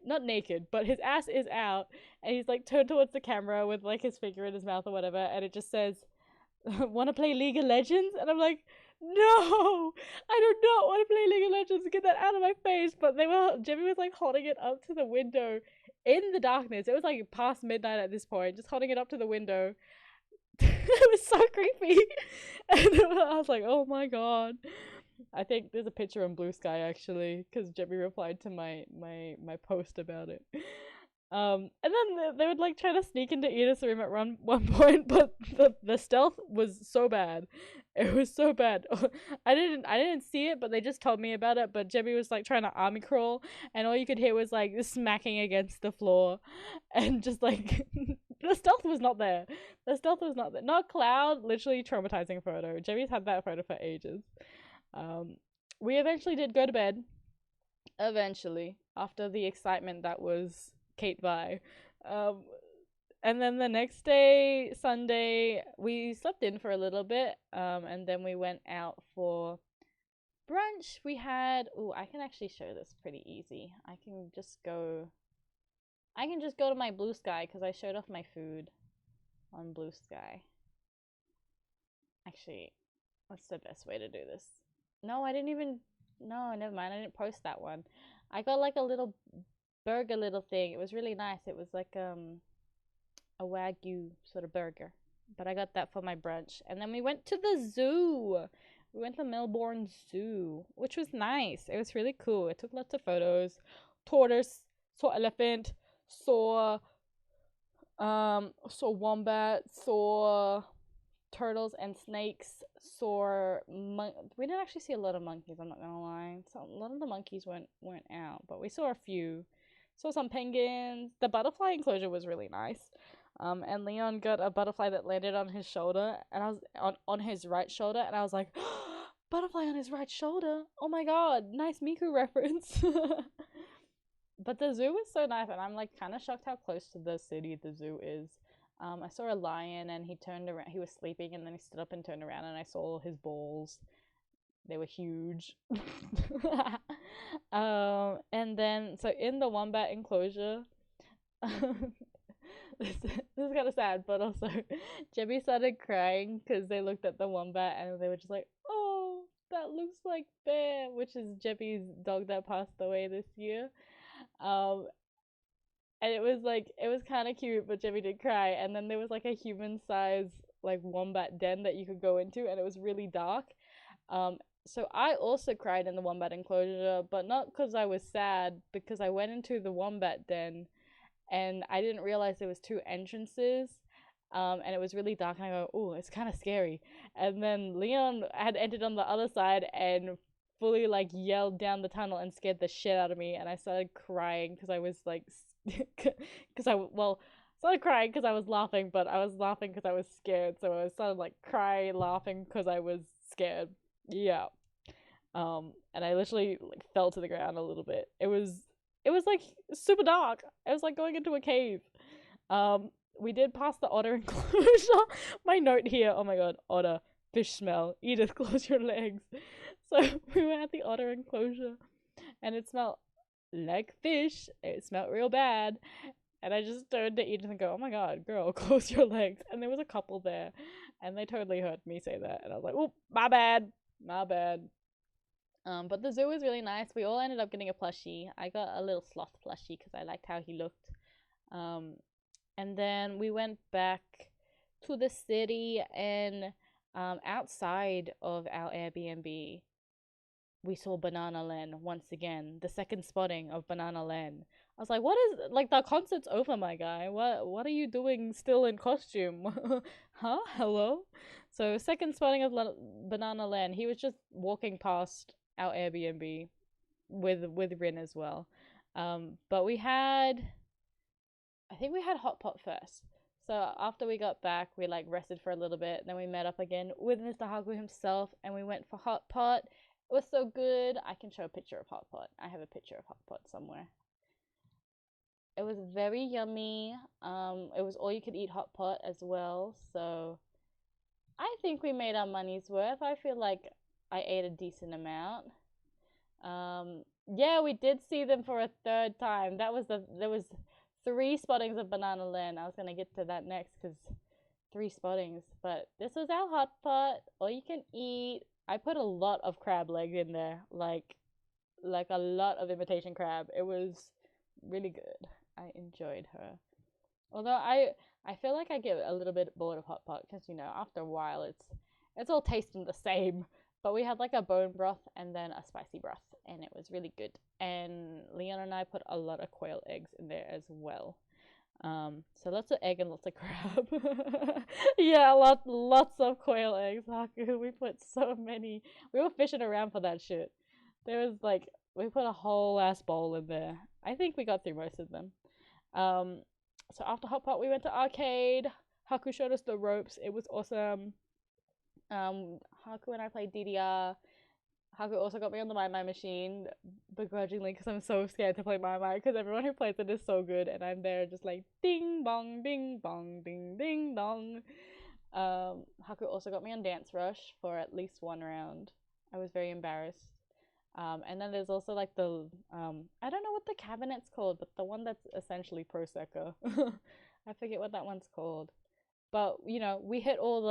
not naked, but his ass is out, and he's like turned towards the camera with like his finger in his mouth or whatever, and it just says, "Want to play League of Legends?" And I'm like, "No, I do not want to play League of Legends. Get that out of my face!" But Jimmy was like holding it up to the window in the darkness. It was like past midnight at this point, just holding it up to the window. It was so creepy, and I was like, "Oh my god." I think there's a picture on Blue Sky actually, because Jimmy replied to my post about it. And then they would like try to sneak into Edith's room at one point, but the stealth was so bad. It was so bad. I didn't see it, but they just told me about it. But Jimmy was like trying to army crawl, and all you could hear was like smacking against the floor, and just like the stealth was not there. The stealth was not there. Not Cloud. Literally traumatizing photo. Jimmy's had that photo for ages. Um, we eventually did go to bed. Eventually, after the excitement that was Kate Vi. Um, and then the next day, Sunday, we slept in for a little bit. And then we went out for brunch. We had, oh, I can actually show this pretty easy. I can just go to my Blue Sky because I showed off my food on Blue Sky. Actually, what's the best way to do this? No, I didn't even. No, never mind. I didn't post that one. I got like a little burger little thing. It was really nice. It was like a wagyu sort of burger. But I got that for my brunch. And then we went to the zoo. We went to Melbourne Zoo, which was nice. It was really cool. I took lots of photos. Tortoise, saw elephant, saw wombat, saw turtles and snakes, saw we didn't actually see a lot of monkeys, I'm not gonna lie. So a lot of the monkeys weren't out, but we saw a few. Saw some penguins. The butterfly enclosure was really nice. And Leon got a butterfly that landed on his shoulder, and I was on his right shoulder, and I was like, butterfly on his right shoulder. Oh my god, nice Miku reference. But the zoo was so nice, and I'm like kind of shocked how close to the city the zoo is. I saw a lion, and he turned around. He was sleeping, and then he stood up and turned around, and I saw his balls. They were huge. And then so in the wombat enclosure, this is kind of sad, but also Jebby started crying because they looked at the wombat and they were just like, "Oh, that looks like Bear," which is Jebby's dog that passed away this year. Um, and it was kind of cute, but Jimmy did cry. And then there was like a human size like wombat den that you could go into, and it was really dark. Um, so I also cried in the wombat enclosure, but not because I was sad, because I went into the wombat den and I didn't realize there was two entrances. And it was really dark, and I go, "Oh, it's kind of scary." And then Leon had entered on the other side and fully like yelled down the tunnel and scared the shit out of me, and I started crying because I was like because started crying because I was laughing, but I was laughing because I was scared. So I started like crying, laughing because I was scared. Yeah. And I literally like fell to the ground a little bit. It was like super dark. It was like going into a cave. We did pass the otter enclosure. My note here. Oh my god, otter, fish smell. Edith, close your legs. So we were at the otter enclosure, and it smelled like fish. It smelled real bad. And I just turned to Edith and go, "Oh my god, girl, close your legs." And there was a couple there, and they totally heard me say that. And I was like, "Oh, my bad, my bad." But the zoo was really nice. We all ended up getting a plushie. I got a little sloth plushie because I liked how he looked. Um, and then we went back to the city, and outside of our Airbnb, we saw Banana Land once again. The second spotting of Banana Land. I was like, "What is like the concert's over, my guy? What are you doing still in costume? Huh? Hello?" So second spotting of Banana Land. He was just walking past our Airbnb with Rin as well. But I think we had hot pot first. So after we got back, we like rested for a little bit. Then we met up again with Mr. Hagu himself, and we went for hot pot. It was so good. I can show a picture of hot pot. I have a picture of hot pot somewhere. It was very yummy. It was all you could eat hot pot as well. So I think we made our money's worth. I feel like I ate a decent amount. Yeah, we did see them for a third time. There was three spottings of Banana Land. I was gonna get to that next because three spottings. But this was our hot pot, all you can eat. I put a lot of crab legs in there, like a lot of imitation crab. It was really good. I enjoyed her. Although I feel like I get a little bit bored of hot pot because after a while it's all tasting the same. But we had like a bone broth and then a spicy broth, and it was really good. And Leon and I put a lot of quail eggs in there as well. So lots of egg and lots of crab. Yeah, lots of quail eggs, Haku. We put so many. We were fishing around for that shit. There was like we put a whole ass bowl in there. I think we got through most of them. Um, so after hot pot, we went to arcade. Haku showed us the ropes. It was awesome. Haku and I played DDR. Haku also got me on the My machine begrudgingly because I'm so scared to play My because everyone who plays it is so good and I'm there just like ding bong ding bong ding ding dong. Haku also got me on Dance Rush for at least one round. I was very embarrassed. And then there's also like the I don't know what the cabinet's called, but the one that's essentially Prosecco. I forget what that one's called. But we hit all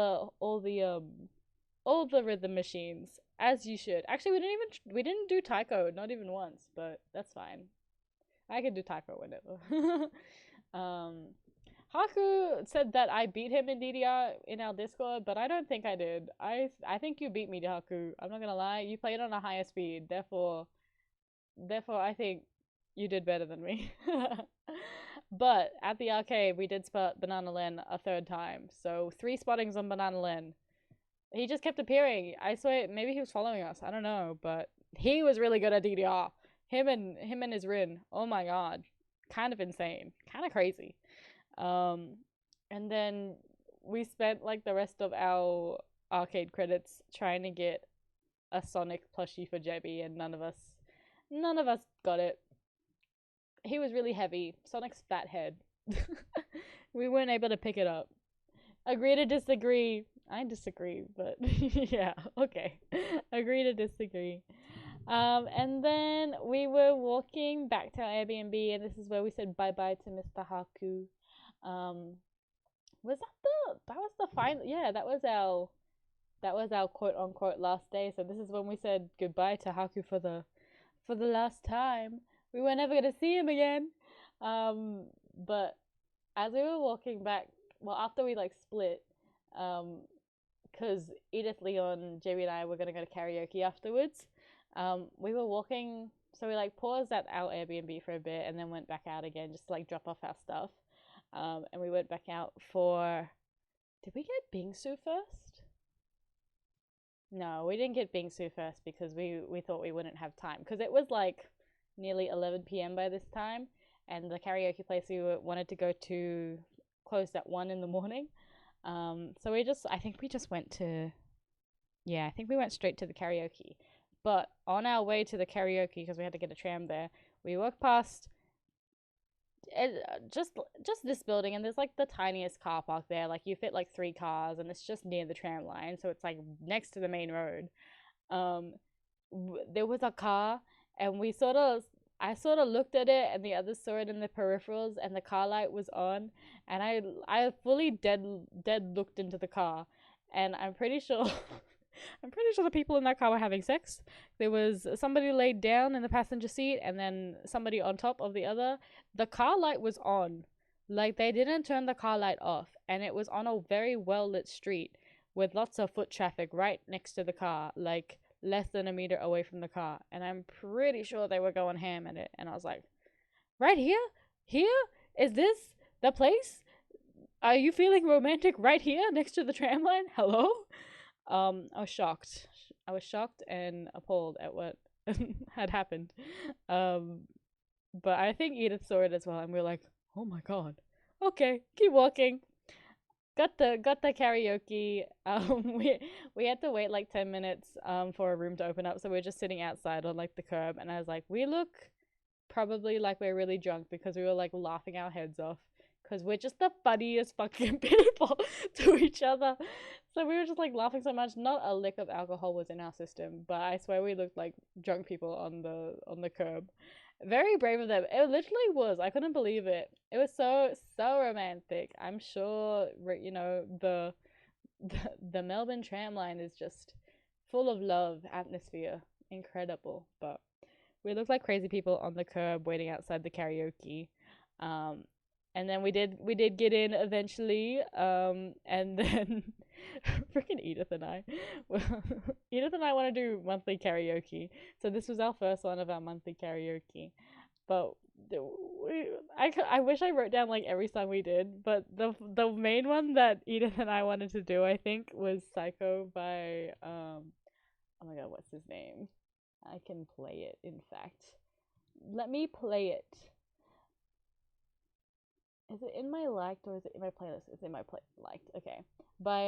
the rhythm machines as you should. Actually, we didn't do taiko, not even once, but that's fine. I can do taiko whenever. um, Haku said that I beat him in DDR in our Discord, but I don't think I did. I think you beat me, Haku. I'm not gonna lie. You played on a higher speed, therefore I think you did better than me. But at the arcade, we did spot Banana Len a third time, so 3 spottings on Banana Len. He just kept appearing. I swear, maybe he was following us. I don't know, but he was really good at DDR. Him and his Rin. Oh my god, kind of insane, kind of crazy. Um, and then we spent like the rest of our arcade credits trying to get a Sonic plushie for Jebby, and none of us got it. He was really heavy. Sonic's fat head. We weren't able to pick it up. Agree to disagree. I disagree, but yeah, okay. Agree to disagree. And then we were walking back to our Airbnb, and this is where we said bye bye to Mr. Haku. Um, was that was the final? Yeah, that was our quote unquote last day. So this is when we said goodbye to Haku for the last time. We were never gonna see him again. But as we were walking back, well, after we like split, because Edith, Leon, JB, and I were gonna go to karaoke afterwards. We were walking, so we like paused at our Airbnb for a bit and then went back out again just to like drop off our stuff. And we went back out for. Did we get bingsu first? No, we didn't get bingsu first because we thought we wouldn't have time because it was like nearly 11 p.m. by this time, and the karaoke place we wanted to go to closed at 1 in the morning. So I think we just went to, yeah, I think we went straight to the karaoke. But on our way to the karaoke, because we had to get a tram there, we walked past just this building, and there's like the tiniest car park there. Like you fit like 3 cars, and it's just near the tram line, so it's like next to the main road. Um, there was a car, and I sort of looked at it, and the others saw it in the peripherals, and the car light was on, and I fully dead looked into the car, and I'm pretty sure I'm pretty sure the people in that car were having sex. There was somebody laid down in the passenger seat and then somebody on top of the other. The car light was on. Like they didn't turn the car light off, and it was on a very well lit street with lots of foot traffic right next to the car, like less than a meter away from the car. And I'm pretty sure they were going ham at it. And I was like, right here? Here? Is this the place? Are you feeling romantic right here next to the tram line? Hello? I was shocked. I was shocked and appalled at what had happened. But I think Edith saw it as well, and we were like, "Oh my god!" Okay, keep walking. Got the karaoke. We had to wait like 10 minutes for a room to open up, so we are just sitting outside on like the curb, and I was like, we look probably like we're really drunk because we were like laughing our heads off because we're just the funniest fucking people to each other. So we were just like laughing so much. Not a lick of alcohol was in our system, but I swear we looked like drunk people on the curb. Very brave of them. It literally was. I couldn't believe it. It was so romantic. I'm sure the Melbourne tram line is just full of love atmosphere. Incredible. But we looked like crazy people on the curb waiting outside the karaoke. Um, and then we did get in eventually. And then freaking Edith and I, Edith and I want to do monthly karaoke. So this was our first one of our monthly karaoke. But I wish I wrote down like every song we did, but the main one that Edith and I wanted to do, I think, was Psycho by oh my god, what's his name? I can play it, in fact. Let me play it. Is it in my liked or is it in my playlist? It's in my liked. Okay. By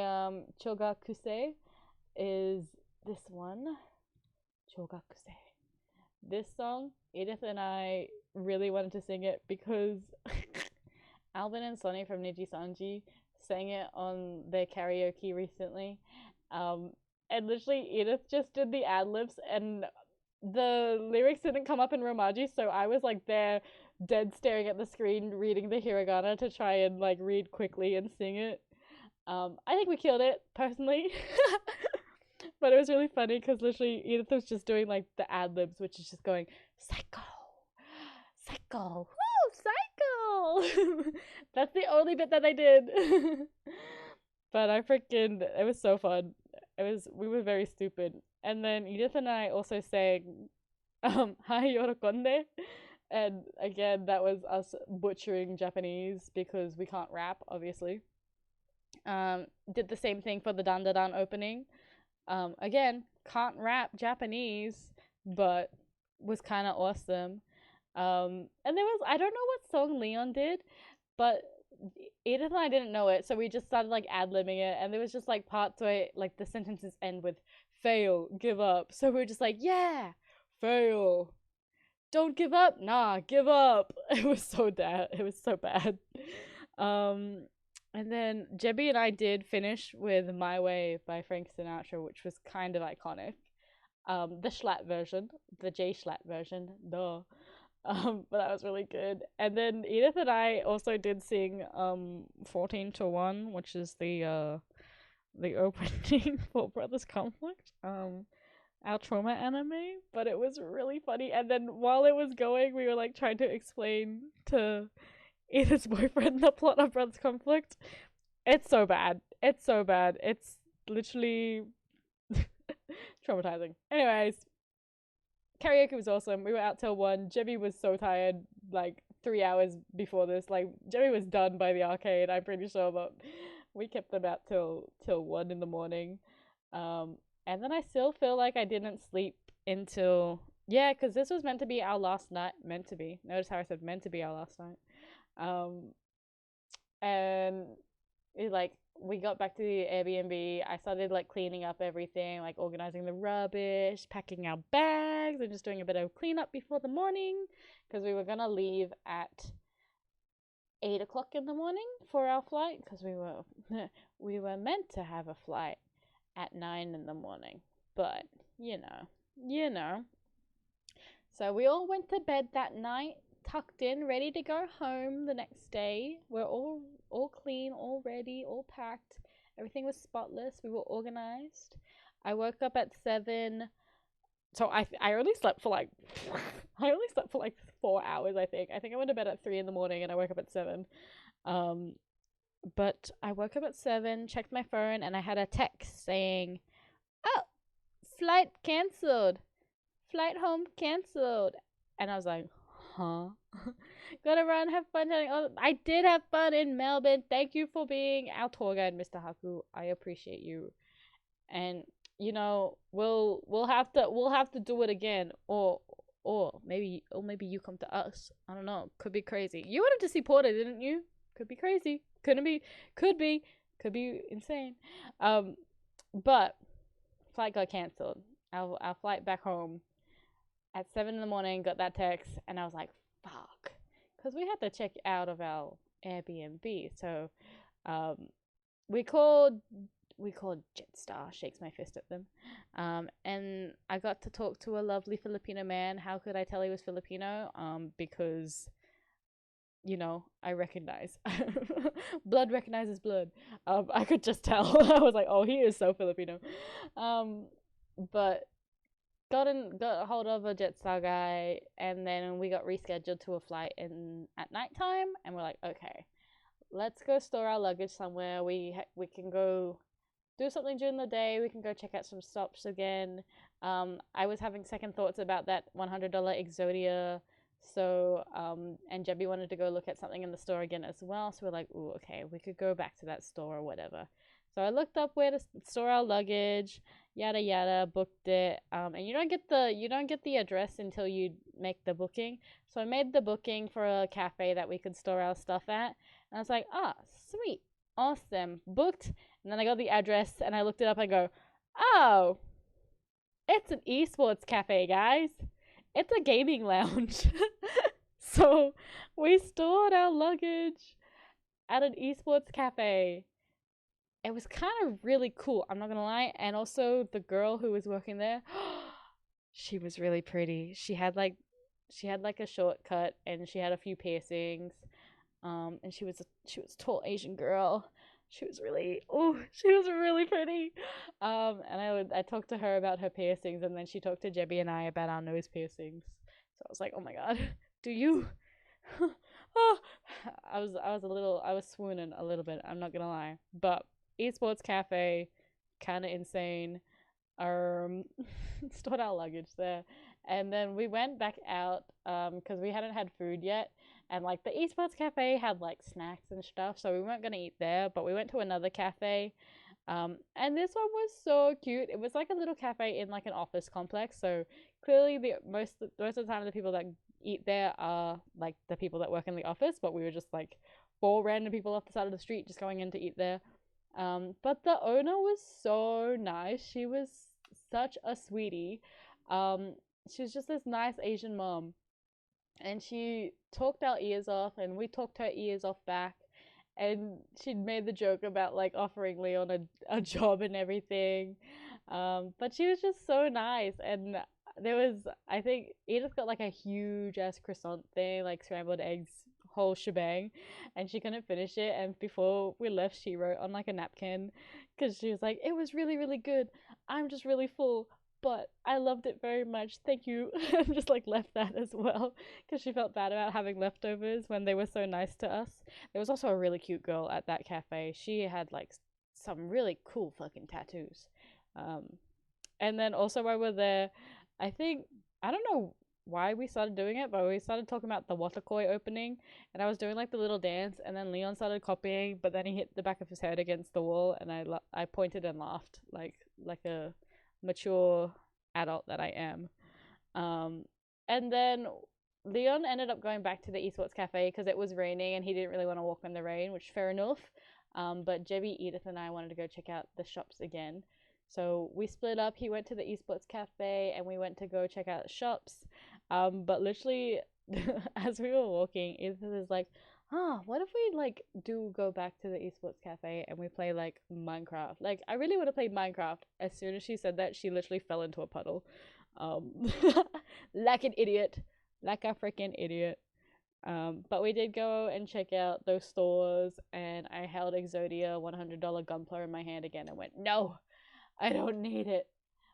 Chogakuse is this one. Chogakuse. This song, Edith and I really wanted to sing it because Alvin and Sonny from Niji Sanji sang it on their karaoke recently. And literally Edith just did the ad libs and the lyrics didn't come up in Romaji, so I was like there dead staring at the screen reading the hiragana to try and like read quickly and sing it. I think we killed it personally. But it was really funny because literally Edith was just doing like the ad libs, which is just going psycho, psycho, woo, psycho. That's the only bit that I did. But it was so fun. We were very stupid. And then Edith and I also sang Hai Yorokonde. And again, that was us butchering Japanese because we can't rap, obviously. Did the same thing for the Dandadan opening. Again, can't rap Japanese, but was kind of awesome. And there was, I don't know what song Leon did, but Edith and I didn't know it, so we just started like ad-libbing it, and there was just like parts where like the sentences end with fail, give up. So we were just like, yeah, fail. Don't give up, nah, give up. It was so bad. It was so bad. And then Jebby and I did finish with My Way by Frank Sinatra, which was kind of iconic. The Schlatt version, the J Schlatt version, duh. But that was really good. And then Edith and I also did sing 14 to 1, which is the opening for Brothers Conflict. Our trauma anime, but it was really funny. And then while it was going, we were like trying to explain to Edith's boyfriend the plot of Brothers Conflict. It's so bad. It's so bad. It's literally traumatizing. Anyways, karaoke was awesome. We were out till 1. Jebby was so tired, like 3 hours before this. Like Jebby was done by the arcade, I'm pretty sure, but we kept them out till 1 in the morning. And then I still feel like I didn't sleep until because this was meant to be our last night. Meant to be. Notice how I said meant to be our last night. And it, like, we got back to the Airbnb. I started like cleaning up everything, like organizing the rubbish, packing our bags, and just doing a bit of cleanup before the morning because we were gonna leave at 8 o'clock in the morning for our flight because we were meant to have a flight at 9 in the morning, but you know. So we all went to bed that night, tucked in, ready to go home the next day. We're all clean, all ready, all packed. Everything was spotless. We were organized. I woke up at 7. So I only slept for like 4 hours, I think. I went to bed at 3 in the morning and I woke up at 7. But I woke up at 7, checked my phone, and I had a text saying, "Oh, flight cancelled. Flight home cancelled." And I was like, huh? Gotta run, have fun. I did have fun in Melbourne. Thank you for being our tour guide, Mr. Haku. I appreciate you. And we'll have to do it again, or maybe you come to us. I don't know. Could be crazy. You wanted to see Porter, didn't you? Could be crazy. Could be insane. But flight got cancelled. Our flight back home at 7 in the morning, got that text, and I was like, fuck. Because we had to check out of our Airbnb. So um, we called Jetstar, shakes my fist at them. And I got to talk to a lovely Filipino man. How could I tell he was Filipino? Because I recognize blood recognizes blood. I could just tell. I was like, oh, he is so Filipino. Um, but got a hold of a Jetstar guy, and then we got rescheduled to a flight in at nighttime, and we're like, okay, let's go store our luggage somewhere. We can go do something during the day. We can go check out some stops again. I was having second thoughts about that $100 Exodia. So, and Jebby wanted to go look at something in the store again as well. So we're like, ooh, okay, we could go back to that store or whatever. So I looked up where to store our luggage, yada yada, booked it. And you don't get the address until you make the booking. So I made the booking for a cafe that we could store our stuff at. And I was like, ah, sweet, awesome, booked. And then I got the address and I looked it up and go, oh, it's an esports cafe, guys. It's a gaming lounge. So we stored our luggage at an esports cafe. It was kind of really cool, I'm not gonna lie. And also the girl who was working there, she was really pretty. She had like a shortcut and she had a few piercings. And she was a tall Asian girl. She was really pretty. And I talked to her about her piercings, and then she talked to Jebby and I about our nose piercings. So I was like, oh my god, do you? Oh, I was swooning a little bit. I'm not gonna lie, but esports cafe, kind of insane. Um, stored our luggage there, and then we went back out because we hadn't had food yet, and like the esports cafe had like snacks and stuff, so we weren't gonna eat there, but we went to another cafe. And this one was so cute. It was like a little cafe in like an office complex, so clearly the most of the time the people that eat there are like the people that work in the office, but we were just like four random people off the side of the street just going in to eat there. But the owner was so nice. She was such a sweetie. She was just this nice Asian mom, and she talked our ears off, and we talked her ears off back. And she'd made the joke about like offering Leon a job and everything. But she was just so nice. And there was, I think, Edith got like a huge ass croissant thing, like scrambled eggs, whole shebang, and she couldn't finish it. And before we left, she wrote on like a napkin because she was like, it was really, really good. I'm just really full, but I loved it very much. Thank you. And just like left that as well because she felt bad about having leftovers when they were so nice to us. There was also a really cute girl at that cafe. She had like some really cool fucking tattoos. Um, and then also while we're there, I think, I don't know why we started doing it, but we started talking about the Waterkoi opening, and I was doing like the little dance, and then Leon started copying, but then he hit the back of his head against the wall, and I pointed and laughed like a mature adult that I am. Um, and then Leon ended up going back to the esports cafe because it was raining and he didn't really want to walk in the rain, which fair enough. But Jebby, Edith, and I wanted to go check out the shops again. So we split up. He went to the esports cafe and we went to go check out shops. But literally, as we were walking, Edith was like, what if we like do go back to the esports cafe and we play like Minecraft? Like, I really want to play Minecraft. As soon as she said that, she literally fell into a puddle. Um, like an idiot. Like a freaking idiot. But we did go and check out those stores, and I held Exodia $100 Gunpla in my hand again and went, no, I don't need it.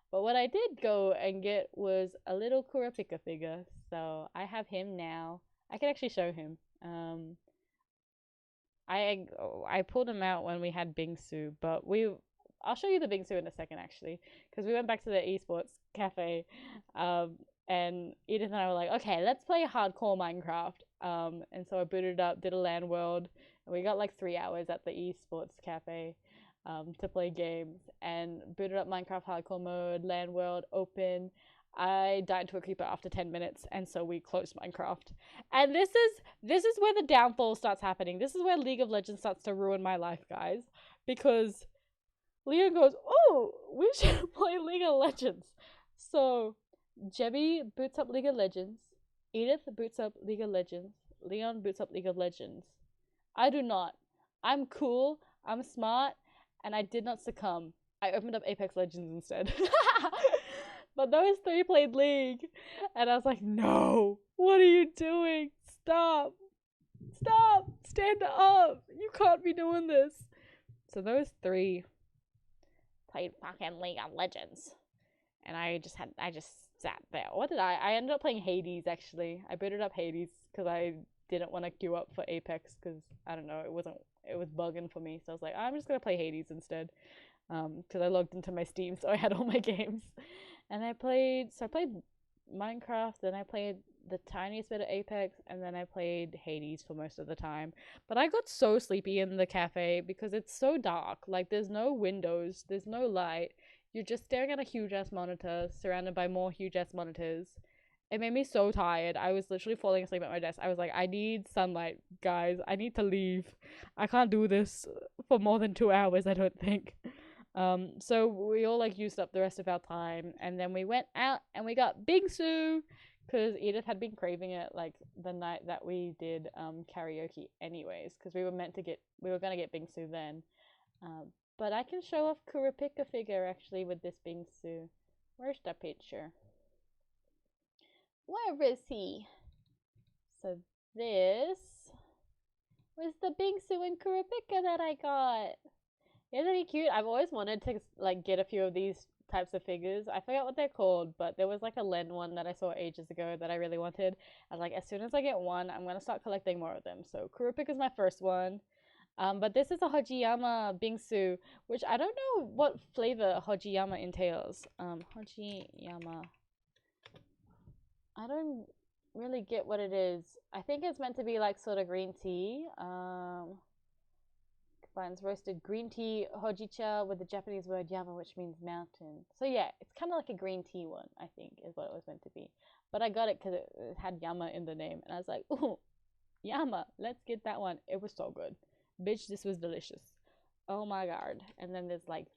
But what I did go and get was a little Kurapika figure, so I have him now. I can actually show him. I pulled him out when we had Bingsu, but I'll show you the Bingsu in a second actually, because we went back to the esports cafe, and Edith and I were like, okay, let's play hardcore Minecraft. And so I booted it up, did a LAN world, and we got like 3 hours at the esports cafe, to play games, and booted up Minecraft hardcore mode, LAN world, open. I died to a creeper after 10 minutes, and so we closed Minecraft. And this is where the downfall starts happening. This is where League of Legends starts to ruin my life, guys, because Leon goes, oh, we should play League of Legends. So Jebby boots up League of Legends, Edith boots up League of Legends, Leon boots up League of Legends. I do not. I'm cool, I'm smart, and I did not succumb. I opened up Apex Legends instead. But those three played League, and I was like, no, what are you doing? Stop. Stop. Stand up. You can't be doing this. So those three played fucking League of Legends. And I just sat there. What did I ended up playing Hades, actually. I booted up Hades because I didn't want to queue up for Apex because, I don't know, it was bugging for me. So I was like, I'm just going to play Hades instead. Because I logged into my Steam, so I had all my games. And I played Minecraft, then I played the tiniest bit of Apex, and then I played Hades for most of the time. But I got so sleepy in the cafe because it's so dark. Like, there's no windows, there's no light. You're just staring at a huge ass monitor, surrounded by more huge ass monitors. It made me so tired. I was literally falling asleep at my desk. I was like, I need sunlight, guys. I need to leave. I can't do this for more than 2 hours, I don't think. So we all like used up the rest of our time, and then we went out and we got bingsu because Edith had been craving it like the night that we did karaoke anyways, because we were gonna get bingsu then. But I can show off Kurapika figure actually with this bingsu. Where's the picture? Where is he? So this was the bingsu and Kurapika that I got. Isn't he cute? I've always wanted to like get a few of these types of figures. I forgot what they're called, but there was like a Len one that I saw ages ago that I really wanted. I was like, as soon as I get one, I'm gonna start collecting more of them. So Kurapika is my first one. But this is a Hojiyama bingsu, which I don't know what flavor Hojiyama entails. Hojiyama. I don't really get what it is. I think it's meant to be like sort of green tea. Combines roasted green tea hojicha with the Japanese word yama, which means mountain. So yeah, it's kind of like a green tea one, I think, is what it was meant to be. But I got it because it had yama in the name, and I was like, ooh, yama, let's get that one. It was so good. Bitch, this was delicious. Oh my god. And then there's like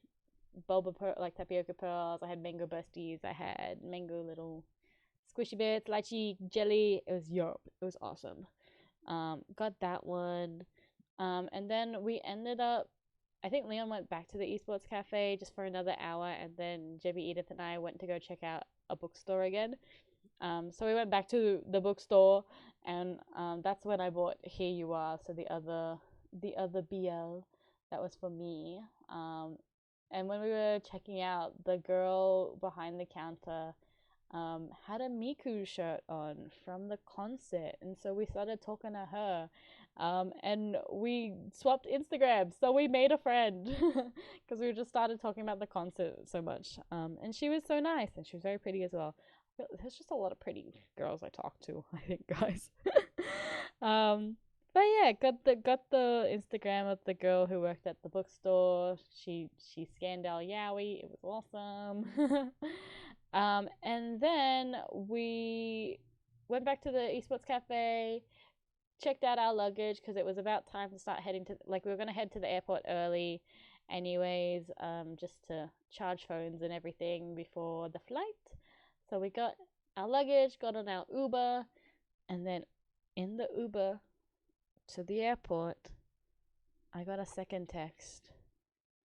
like tapioca pearls. I had mango busties. I had mango little squishy bits, lychee jelly. It was yum. It was awesome. Got that one. And then we ended up, I think Leon went back to the esports cafe just for another hour, and then Jebby, Edith, and I went to go check out a bookstore again. So we went back to the bookstore, and that's when I bought Here You Are, so the other BL that was for me. And when we were checking out, the girl behind the counter had a Miku shirt on from the concert, and so we started talking to her. And we swapped Instagrams, so we made a friend because we just started talking about the concert so much. And she was so nice, and she was very pretty as well. There's just a lot of pretty girls I talk to, I think, guys. But yeah, got the Instagram of the girl who worked at the bookstore. She scanned our Yowie. It was awesome. And then we went back to the esports cafe, checked out our luggage because it was about time to start heading to, like, we were going to head to the airport early anyways, just to charge phones and everything before the flight. So we got our luggage, got on our Uber, and then in the Uber to the airport, I got a second text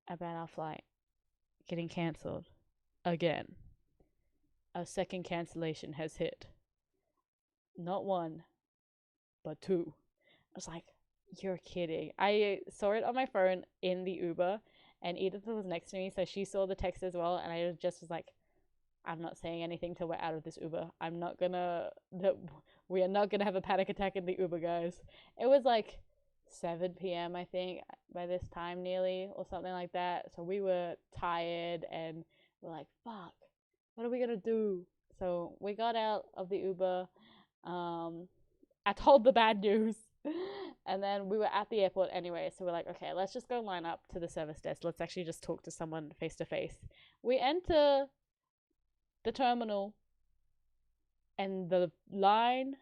about our flight getting cancelled again. A second cancellation has hit. Not one, but two. I was like, you're kidding. I saw it on my phone in the Uber, and Edith was next to me, so she saw the text as well, and I just was like, I'm not saying anything till we're out of this Uber. We are not gonna have a panic attack in the Uber, guys. It was like 7 p.m. I think by this time nearly, or something like that. So we were tired, and we're like, fuck, what are we gonna do? So we got out of the Uber. I told the bad news. And then we were at the airport anyway, so we're like, okay, let's just go line up to the service desk. Let's actually just talk to someone face to face. We enter the terminal, and the line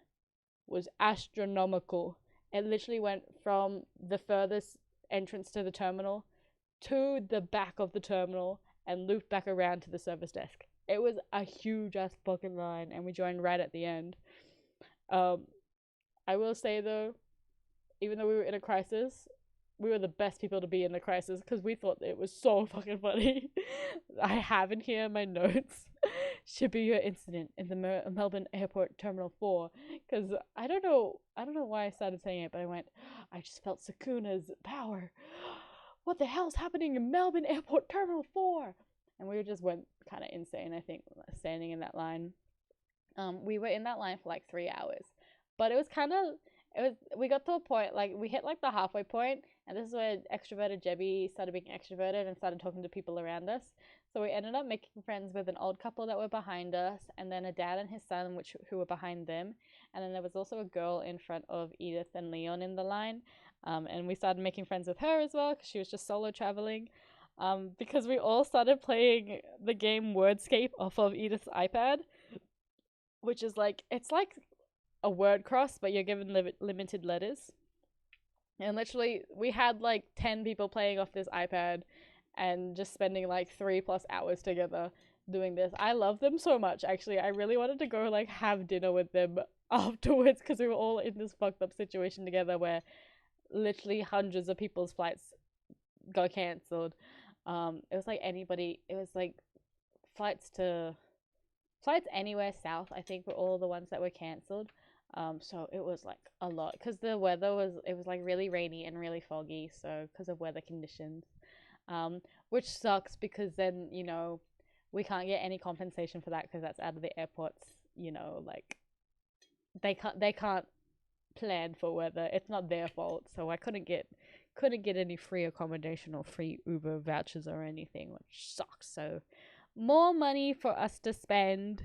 was astronomical. It literally went from the furthest entrance to the terminal to the back of the terminal and looped back around to the service desk. It was a huge ass fucking line, and we joined right at the end. I will say though, even though we were in a crisis, we were the best people to be in the crisis because we thought it was so fucking funny. I have in here my notes. Shibuya incident in the Melbourne Airport Terminal 4, because I don't know why I started saying it, but I just felt Sukuna's power. What the hell's happening in Melbourne Airport Terminal 4? And we just went kind of insane, I think, standing in that line. We were in that line for like 3 hours, but we got to a point, like we hit like the halfway point, and this is where extroverted Jebby started being extroverted and started talking to people around us. So we ended up making friends with an old couple that were behind us, and then a dad and his son, who were behind them, and then there was also a girl in front of Edith and Leon in the line, and we started making friends with her as well because she was just solo traveling. Because we all started playing the game Wordscape off of Edith's iPad, which is like, it's like a word cross, but you're given limited letters. And literally, we had like 10 people playing off this iPad and just spending like 3+ hours together doing this. I love them so much, actually. I really wanted to go like have dinner with them afterwards because we were all in this fucked up situation together where literally hundreds of people's flights got cancelled. It was like flights anywhere south, I think, were all the ones that were cancelled. So it was like a lot because the weather was like really rainy and really foggy, so because of weather conditions, which sucks because then we can't get any compensation for that because that's out of the airport's, like they can't plan for weather. It's not their fault, so I couldn't get any free accommodation or free Uber vouchers or anything, which sucks. So more money for us to spend.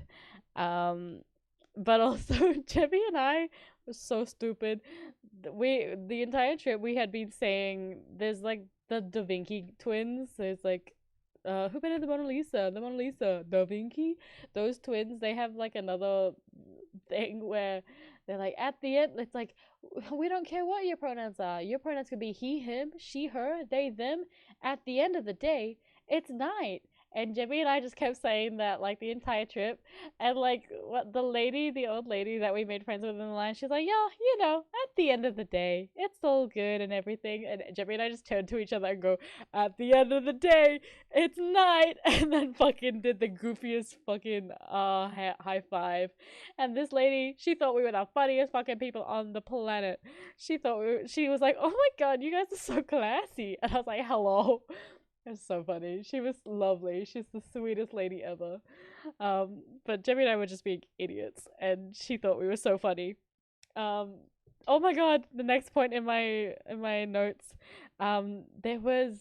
But also Jebby and I were so stupid. The entire trip we had been saying there's like the Da Vinci twins. There's like who painted the Mona Lisa? The Mona Lisa, Da Vinci. Those twins, they have like another thing where they're like at the end, it's like, we don't care what your pronouns are. Your pronouns could be he, him, she, her, they, them. At the end of the day, it's night. And Jimmy and I just kept saying that like the entire trip. And like what the old lady that we made friends with in the line, she's like, yeah, at the end of the day, it's all good and everything. And Jimmy and I just turned to each other and go, at the end of the day, it's night. And then fucking did the goofiest fucking high five. And this lady, she thought we were the funniest fucking people on the planet. She was like, oh my god, you guys are so classy. And I was like, hello. It was so funny. She was lovely. She's the sweetest lady ever. But Jemmy and I were just being idiots, and she thought we were so funny. Oh my god! The next point in my notes, there was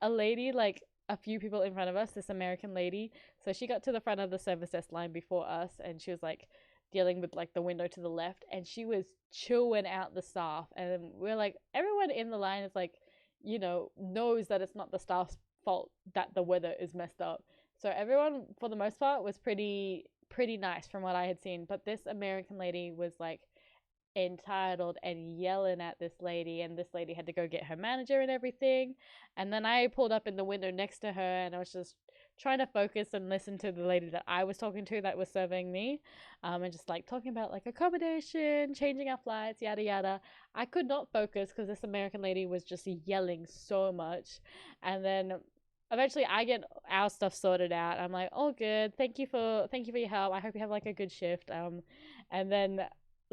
a lady, like a few people in front of us. This American lady. So she got to the front of the service desk line before us, and she was like dealing with like the window to the left, and she was chewing out the staff. And we're like, everyone in the line is like, knows that it's not the staff's fault that the weather is messed up. So everyone, for the most part, was pretty nice from what I had seen. But this American lady was like entitled and yelling at this lady, and this lady had to go get her manager and everything. And then I pulled up in the window next to her, and I was just trying to focus and listen to the lady that I was talking to that was serving me, and just like talking about like accommodation, changing our flights, yada yada. I could not focus because this American lady was just yelling so much. And then eventually I get our stuff sorted out. I'm like, oh good, thank you for your help. I hope you have like a good shift. And then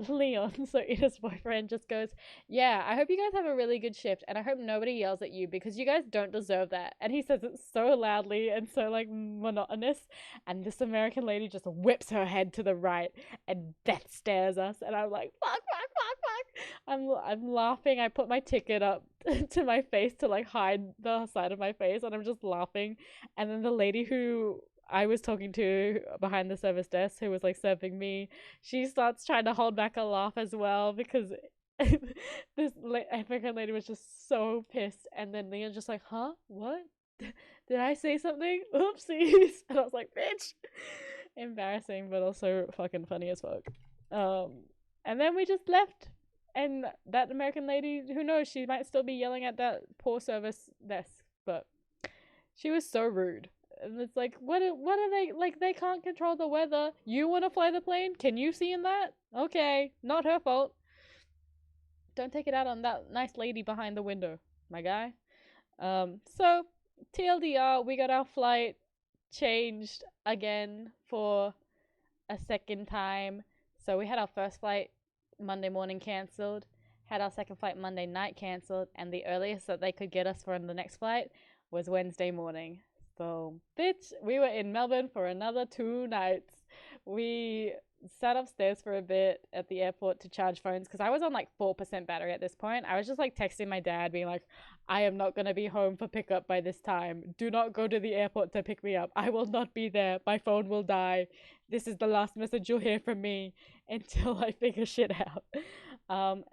Leon, so Ida's boyfriend, just goes, yeah, I hope you guys have a really good shift, and I hope nobody yells at you because you guys don't deserve that. And he says it so loudly and so like monotonous, and this American lady just whips her head to the right and death stares us, and I'm like, fuck. I'm laughing. I put my ticket up to my face to like hide the side of my face, and I'm just laughing. And then the lady who I was talking to behind the service desk, who was like serving me, she starts trying to hold back a laugh as well because this African lady was just so pissed. And then Leon's just like, huh? What? Did I say something? Oopsies. And I was like, bitch. Embarrassing, but also fucking funny as fuck. And then we just left. And that American lady, who knows, she might still be yelling at that poor service desk, but she was so rude. And it's like, what are they, like, they can't control the weather. You want to fly the plane? Can you see in that? Okay, not her fault. don't take it out on that nice lady behind the window, my guy. So TLDR, we got our flight changed again for a second time. So we had our first flight Monday morning cancelled, had our second flight Monday night cancelled, and the earliest that they could get us for the next flight was Wednesday morning. So, bitch, we were in Melbourne for another 2 nights. We sat upstairs for a bit at the airport to charge phones because I was on like 4% battery at this point. I was just like texting my dad, being like, I am not going to be home for pickup by this time. Do not go to the airport to pick me up. I will not be there. My phone will die. This is the last message you'll hear from me until I figure shit out.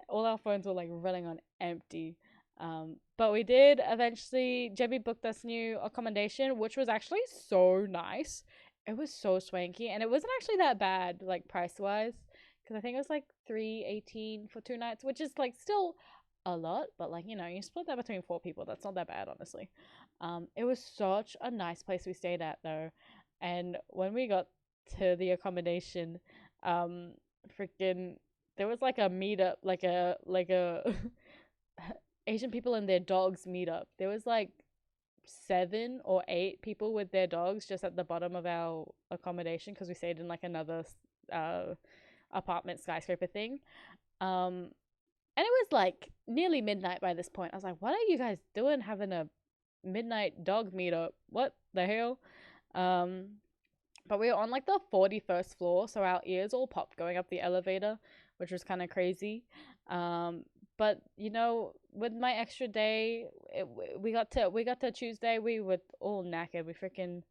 All our phones were like running on empty. But we did eventually, Jebby booked us new accommodation, which was actually so nice. It was so swanky, and it wasn't actually that bad, like price wise, because I think it was like $318 for 2 nights, which is like still a lot, but like, you split that between 4 people. That's not that bad, honestly. It was such a nice place we stayed at though, and when we got to the accommodation, freaking, there was like a meetup, like a Asian people and their dogs meetup. There was like 7 or 8 people with their dogs just at the bottom of our accommodation because we stayed in like another apartment skyscraper thing. And it was like nearly midnight by this point. I was like, what are you guys doing having a midnight dog meetup? What the hell? But we were on like the 41st floor, so our ears all popped going up the elevator, which was kind of crazy. But with my extra day, we got to Tuesday. We were all knackered. We freaking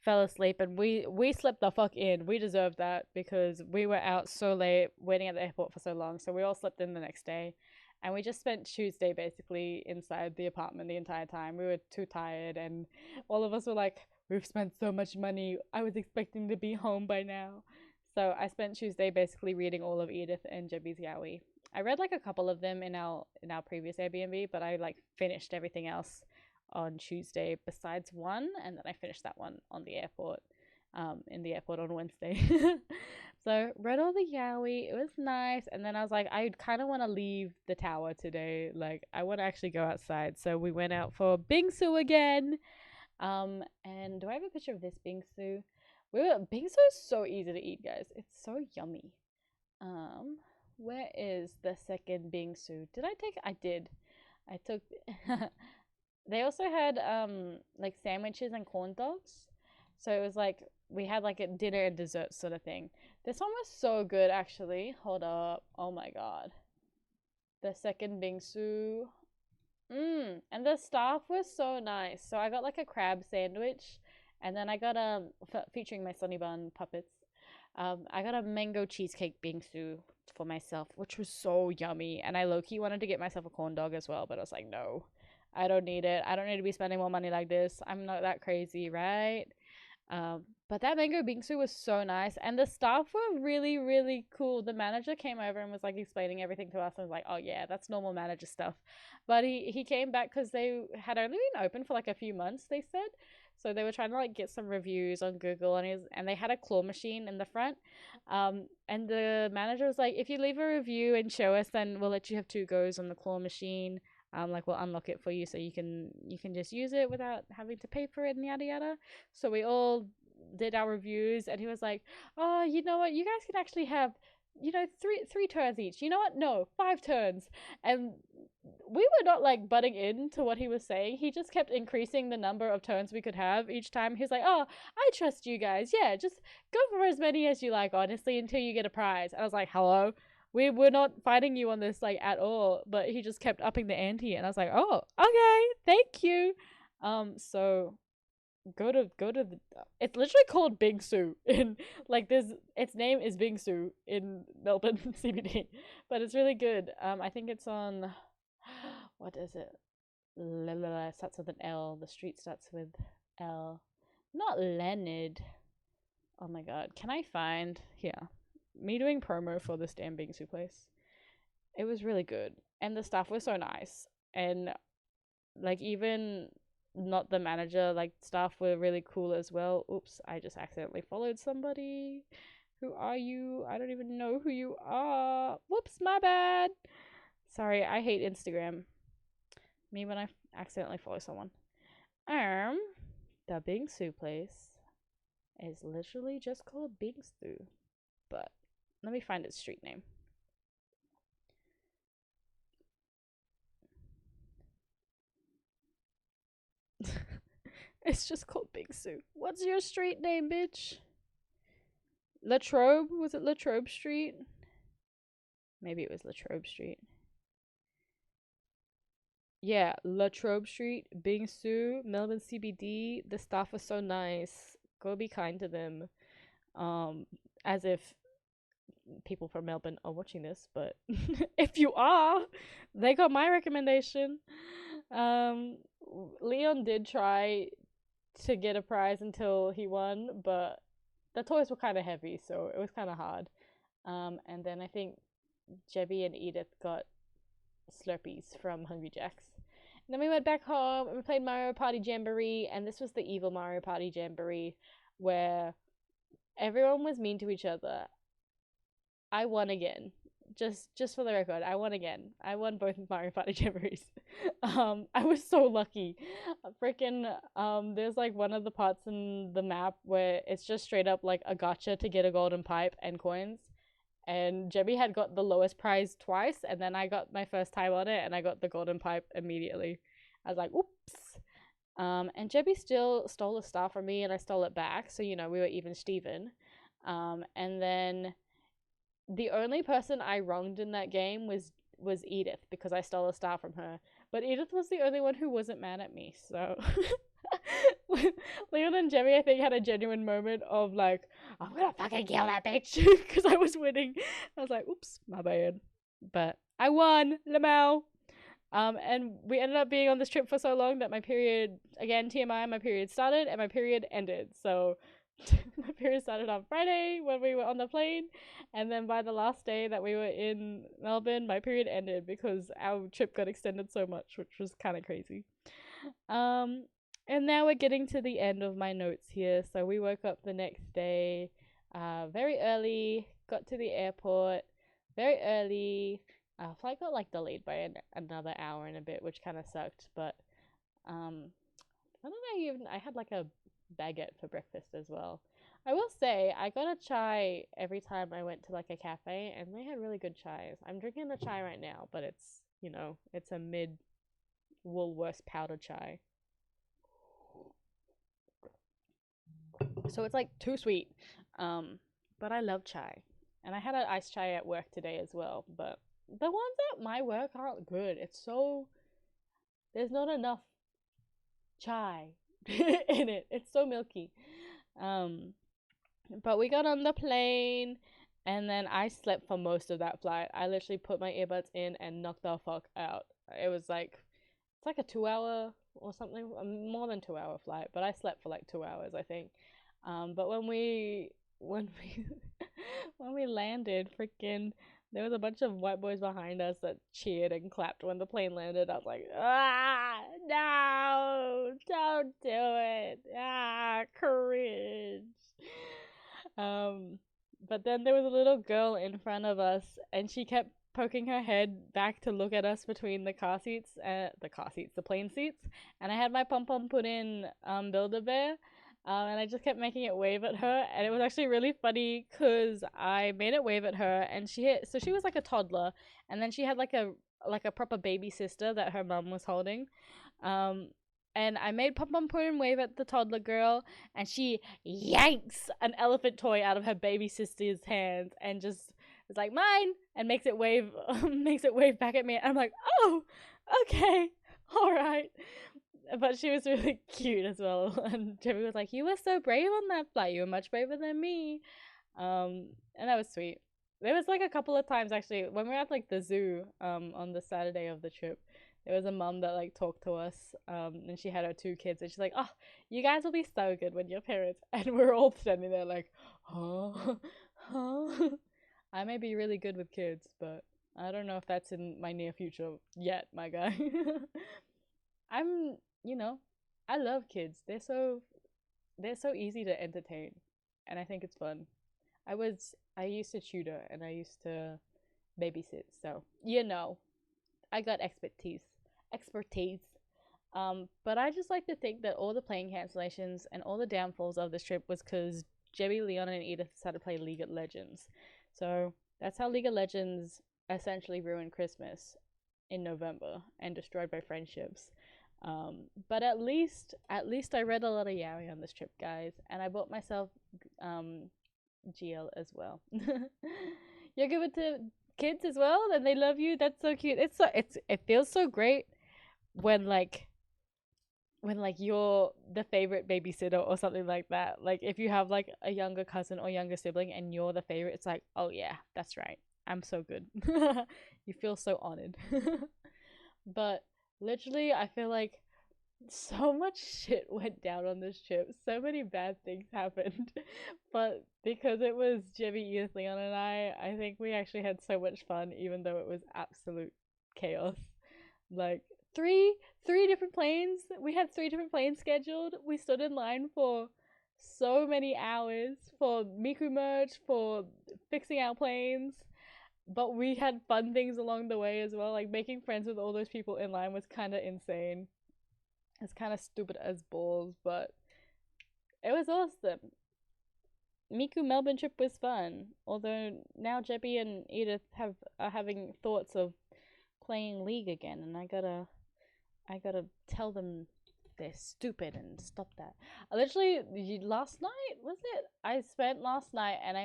fell asleep, and we slept the fuck in. We deserved that because we were out so late, waiting at the airport for so long. So we all slept in the next day, and we just spent Tuesday basically inside the apartment the entire time. We were too tired, and all of us were like, "We've spent so much money. I was expecting to be home by now." So I spent Tuesday basically reading all of Edith and Jebby's Yaoi. I read like a couple of them in our previous Airbnb, but I like finished everything else on Tuesday besides one, and then I finished that one on the airport, in the airport on Wednesday. So read all the Yaoi. It was nice, and then I was like, I kind of want to leave the tower today. Like I want to actually go outside. So we went out for bingsu again. And do I have a picture of this bingsu? Bingsu is so easy to eat, guys. It's so yummy. Where is the second bingsu? Did I take? I did. I took. They also had like sandwiches and corn dogs. So it was like we had like a dinner and dessert sort of thing. This one was so good actually. Hold up. Oh my god. The second bingsu. And the staff was so nice. So I got like a crab sandwich, and then I got featuring my Sunny Bun puppets. I got a mango cheesecake bingsu for myself, which was so yummy. And I low-key wanted to get myself a corn dog as well, but I was like, no, I don't need it. I don't need to be spending more money like this. I'm not that crazy, right? But that mango bingsu was so nice, and the staff were really, really cool. The manager came over and was like explaining everything to us. I was like, oh yeah, that's normal manager stuff. But he came back because they had only been open for like a few months, they said. So they were trying to like get some reviews on Google, and they had a claw machine in the front. And the manager was like, if you leave a review and show us, then we'll let you have 2 goes on the claw machine. Like we'll unlock it for you so you can just use it without having to pay for it and yada yada. So we all did our reviews, and he was like, oh, you know what, you guys can actually have three turns each. You know what, no, 5 turns. And we were not like butting into what he was saying. He just kept increasing the number of turns we could have each time. He was like, oh, I trust you guys, yeah, just go for as many as you like, honestly, until you get a prize. And I was like, hello, we're not fighting you on this like at all. But he just kept upping the ante, and I was like, oh, okay, thank you. So go to the, it's literally called Bingsu in like this, its name is Bingsu in Melbourne CBD, but it's really good. I think it's on, what is it, starts with an L, the street starts with L, not Leonard. Oh my god, can I find here me doing promo for this damn Bingsu place? It was really good, and the staff was so nice, and like even not the manager, like staff were really cool as well. Oops, I just accidentally followed somebody. Who are you? I don't even know who you are. Whoops, my bad. Sorry, I hate Instagram. Me when I accidentally follow someone. The Bingsu place is literally just called Bingsu, but let me find its street name. It's just called Bingsu. What's your street name, bitch? Latrobe? Was it Latrobe Street? Maybe it was Latrobe Street. Yeah, Latrobe Street, Bingsu, Melbourne CBD. The staff was so nice. Go be kind to them. As if people from Melbourne are watching this, but if you are, they got my recommendation. Um, Leon did try to get a prize until he won, but the toys were kind of heavy, so it was kind of hard. And then I think Jebby and Edith got Slurpees from Hungry Jack's. And then we went back home and we played Mario Party Jamboree, and this was the evil Mario Party Jamboree where everyone was mean to each other. I won again. Just for the record, I won again. I won both Mario Party Jamborees. I was so lucky. Freaking there's like one of the parts in the map where it's just straight up like a gotcha to get a golden pipe and coins. And Jebby had got the lowest prize twice, and then I got my first time on it and I got the golden pipe immediately. I was like, oops. And Jebby still stole a star from me and I stole it back, so you know, we were even Steven. And then the only person I wronged in that game was Edith because I stole a star from her. But Edith was the only one who wasn't mad at me. So Leon and Jemmy, I think, had a genuine moment of like, I'm gonna fucking kill that bitch because I was winning. I was like, oops, my bad. But I won, Lamau. And we ended up being on this trip for so long that my period, again, TMI, my period started and my period ended. So my period started on Friday when we were on the plane, and then by the last day that we were in Melbourne, my period ended because our trip got extended so much, which was kind of crazy. And now we're getting to the end of my notes here. So we woke up the next day, very early, got to the airport very early. Flight got like delayed by another hour and a bit, which kind of sucked. But I don't know. I had like a baguette for breakfast as well. I will say I got a chai every time I went to like a cafe, and they had really good chais. I'm drinking the chai right now, but it's a mid Woolworths powder chai, so it's like too sweet. But I love chai, and I had an iced chai at work today as well. But the ones at my work aren't good. There's not enough chai in it. It's so milky. Um, But we got on the plane, and then I slept for most of that flight. I literally put my earbuds in and knocked the fuck out. It's like a 2 hour or something, more than 2 hour flight, but I slept for like 2 hours, I think. But when we when we landed, freaking, there was a bunch of white boys behind us that cheered and clapped when the plane landed. I was like, no, don't do it. Cringe. Um, but then there was a little girl in front of us, and she kept poking her head back to look at us between the plane seats. And I had my pom pom put in, Build-A-Bear, and I just kept making it wave at her, and it was actually really funny because I made it wave at her, and she was like a toddler, and then she had like a proper baby sister that her mum was holding. Um, and I made Pom Pom Puddin wave at the toddler girl, and she yanks an elephant toy out of her baby sister's hands and just is like, mine, and makes it wave, makes it wave back at me. And I'm like, oh, okay, all right. But she was really cute as well, and Jimmy was like, you were so brave on that flight. You were much braver than me. And that was sweet. There was like a couple of times actually when we were at like the zoo, on the Saturday of the trip. There was a mum that like talked to us, and she had her two kids, and she's like, "Oh, you guys will be so good when you're parents." And we're all standing there like, "Huh, huh." I may be really good with kids, but I don't know if that's in my near future yet, my guy. I'm, you know, I love kids. They're so easy to entertain, and I think it's fun. I used to tutor and I used to babysit, so you know. I got expertise. But I just like to think that all the plane cancellations and all the downfalls of this trip was because Jebby, Leon, and Edith decided to play League of Legends. So that's how League of Legends essentially ruined Christmas in November and destroyed my friendships. But at least I read a lot of yaoi on this trip, guys, and I bought myself GL as well. You give it to kids as well, and they love you. That's so cute. It feels so great when you're the favorite babysitter or something like that. Like if you have like a younger cousin or younger sibling and you're the favorite, it's like, oh yeah, that's right. I'm so good. You feel so honored. But literally, I feel like so much shit went down on this trip. So many bad things happened. But because it was Jimmy, Edith, Leon, and I think we actually had so much fun, even though it was absolute chaos. Like three different planes. We had 3 different planes scheduled. We stood in line for so many hours for Miku merch, for fixing our planes. But we had fun things along the way as well. Like making friends with all those people in line was kind of insane. It's kind of stupid as balls, but it was awesome. Miku Melbourne trip was fun. Although now Jebby and Edith are having thoughts of playing League again, and I gotta tell them they're stupid and stop that. I literally last night was it? I spent last night and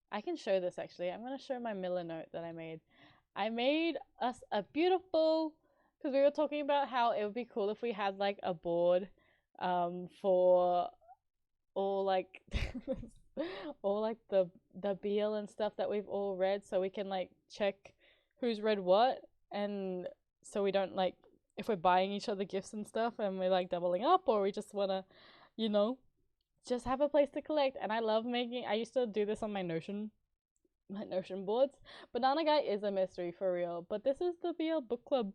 I can show this actually. I'm gonna show my Miller note that I made. I made us a beautiful, because we were talking about how it would be cool if we had like a board for all like all like the BL and stuff that we've all read, so we can like check who's read what, and so we don't like, if we're buying each other gifts and stuff and we're like doubling up, or we just want to, you know, just have a place to collect. And I love I used to do this on my Notion boards. Banana Guy is a mystery for real, but this is the BL book club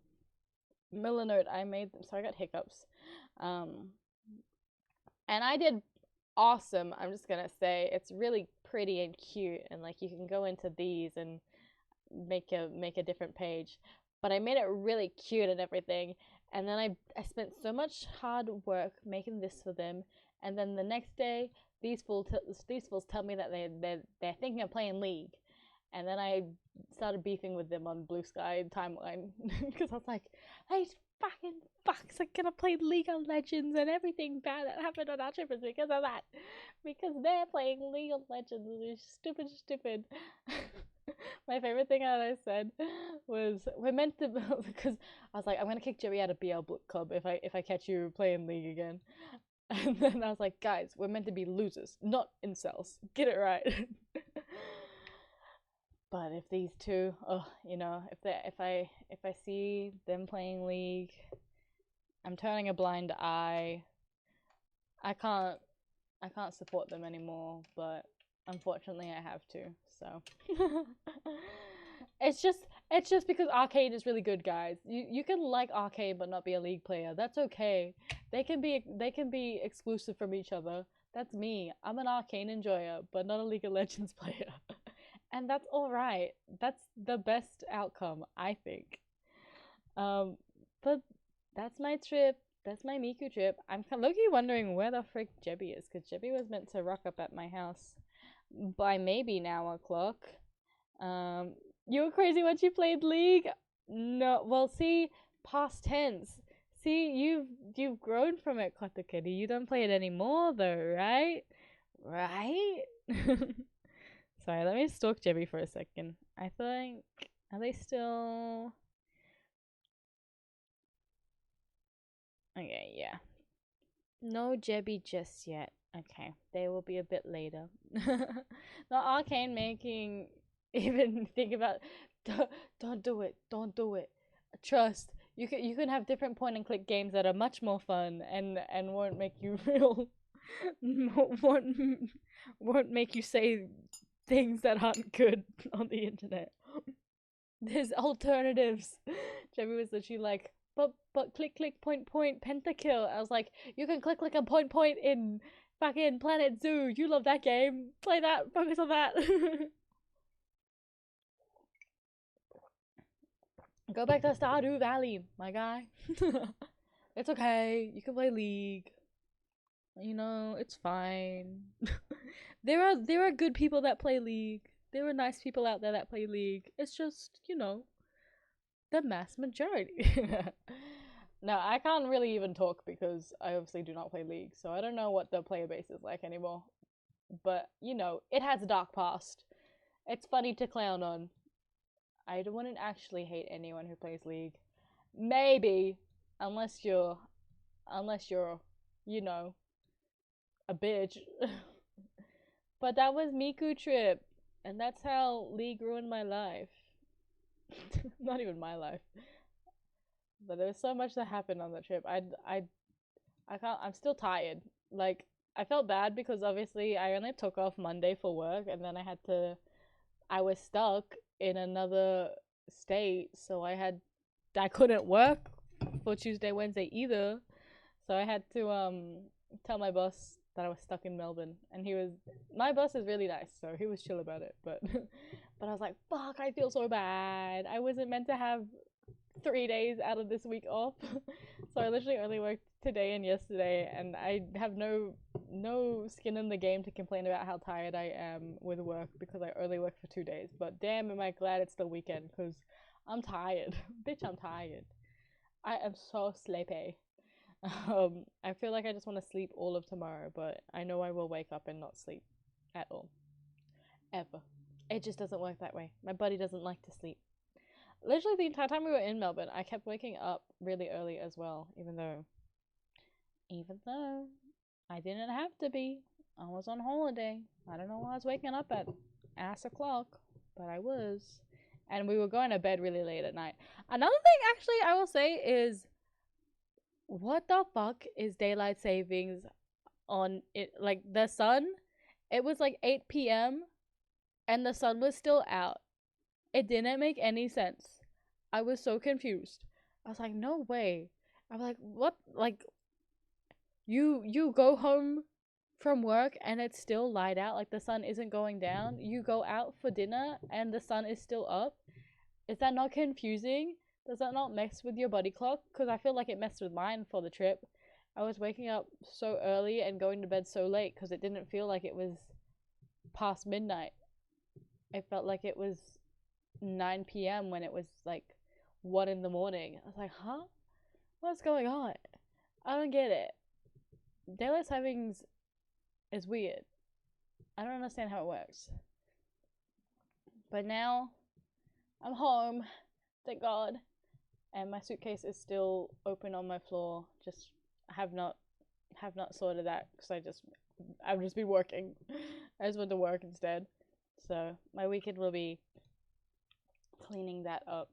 Miller note I made. Sorry, I got hiccups. And I did awesome. I'm just gonna say it's really pretty and cute, and like you can go into these and make a different page. But I made it really cute and everything. And then I spent so much hard work making this for them. And then the next day, these fools tell me that they're thinking of playing League. And then I started beefing with them on Blue Sky timeline because I was like, these fucking fucks are gonna play League of Legends, and everything bad that happened on our trip is because of that. Because they're playing League of Legends. They're stupid. My favorite thing that I said was, we're meant to, because I was like, I'm gonna kick Joey out of BL Book Club if I catch you playing League again. And then I was like, guys, we're meant to be losers, not incels. Get it right. But if these two, if I see them playing League, I'm turning a blind eye. I can't support them anymore, but unfortunately I have to. So it's just because Arcade is really good, guys. You can like Arcade but not be a League player. That's okay. They can be exclusive from each other. That's me. I'm an Arcane enjoyer, but not a League of Legends player. And that's alright. That's the best outcome, I think. But that's my trip. That's my Miku trip. I'm low-key wondering where the frick Jebby is, because Jebby was meant to rock up at my house by maybe now o'clock. You were crazy when you played League? No, well, see, past tense. See, you've grown from it, Kotakiri. You don't play it anymore, though, right? Right? Sorry, let me stalk Jebby for a second. I think, are they still... Okay, yeah. No Jebby just yet. Okay, they will be a bit later. Not Arcane making even think about, don't do it. Trust. You can have different point and click games that are much more fun and won't make you feel won't make you say things that aren't good on the internet. There's alternatives. Jebby was literally like, but click point pentakill. I was like, you can click and point in fucking Planet Zoo. You love that game. Play that. Focus on that. Go back to Stardew Valley, my guy. It's okay. You can play League. You know, it's fine. There are good people that play League. There are nice people out there that play League. It's just, the mass majority. No, I can't really even talk because I obviously do not play League, so I don't know what the player base is like anymore. But, it has a dark past. It's funny to clown on. I wouldn't actually hate anyone who plays League. Maybe, unless you're, unless you're, you know, a bitch. But that was Miku trip, and that's how League ruined my life. Not even my life, but there was so much that happened on the trip. I can't. I'm still tired. Like, I felt bad because obviously I only took off Monday for work, and then I was stuck in another state, so I couldn't work for Tuesday, Wednesday either. So I had to tell my boss that I was stuck in Melbourne, and my boss is really nice, so he was chill about it. But but I was like, fuck, I feel so bad. I wasn't meant to have 3 days out of this week off, so I literally only worked today and yesterday, and I have no skin in the game to complain about how tired I am with work because I only work for 2 days. But damn, am I glad it's the weekend because I'm tired, bitch. I'm tired. I am so sleepy. I feel like I just want to sleep all of tomorrow, but I know I will wake up and not sleep at all. Ever. It just doesn't work that way. My body doesn't like to sleep. Literally the entire time we were in Melbourne, I kept waking up really early as well, even though I didn't have to be. I was on holiday. I don't know why I was waking up at ass o'clock, but I was. And we were going to bed really late at night. Another thing actually I will say is, what the fuck is daylight savings on it? Like, the sun, it was like 8 p.m. and the sun was still out. It didn't make any sense. I was so confused. I was like, no way. I'm like, what? Like, you go home from work and it's still light out, like the sun isn't going down. You go out for dinner and the sun is still up. Is that not confusing? Does that not mess with your body clock? Because I feel like it messed with mine for the trip. I was waking up so early and going to bed so late because it didn't feel like it was past midnight. It felt like it was 9 p.m. when it was like 1 in the morning. I was like, huh? What's going on? I don't get it. Daylight savings is weird. I don't understand how it works. But now I'm home, thank God, and my suitcase is still open on my floor. Just have not sorted that because I've just been working. I just went to work instead. So my weekend will be cleaning that up.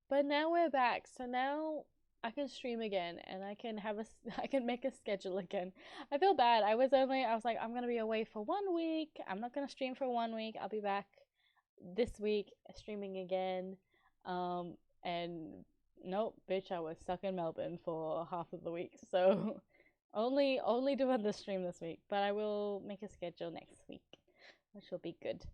But now we're back. So now I can stream again and I can I can make a schedule again. I feel bad. I was like, I'm gonna be away for 1 week. I'm not gonna stream for 1 week. I'll be back this week streaming again. And nope, bitch, I was stuck in Melbourne for half of the week. So only doing the stream this week. But I will make a schedule next week, which will be good.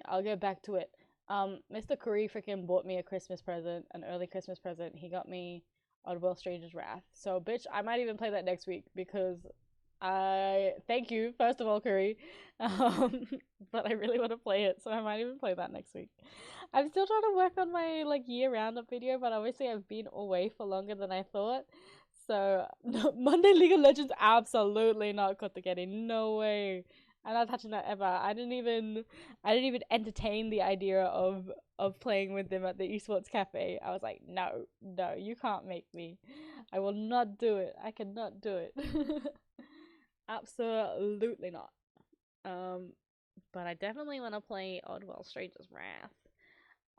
I'll get back to it. Mr. Curry freaking bought me a Christmas present, an early Christmas present. He got me Oddworld Stranger's Wrath. So, bitch, I might even play that next week because I thank you, first of all, Curry. But I really want to play it, so I might even play that next week. I'm still trying to work on my year roundup video, but obviously I've been away for longer than I thought. So Monday League of Legends, absolutely not Kotegeri. No way. I'm not touching that ever. I didn't even entertain the idea of playing with them at the esports cafe. I was like, no, you can't make me. I will not do it. I cannot do it. Absolutely not. But I definitely want to play Oddworld Stranger's Wrath.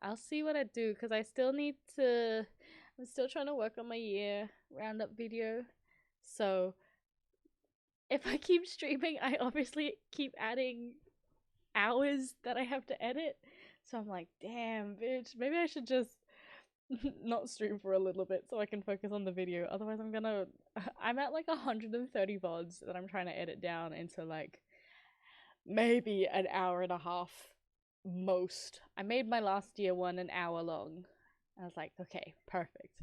I'll see what I do because I'm still trying to work on my year roundup video. So if I keep streaming, I obviously keep adding hours that I have to edit. So I'm like, damn, bitch, maybe I should just not stream for a little bit so I can focus on the video. Otherwise, I'm at 130 VODs that I'm trying to edit down into maybe an hour and a half most. I made my last year one an hour long. I was like, okay, perfect.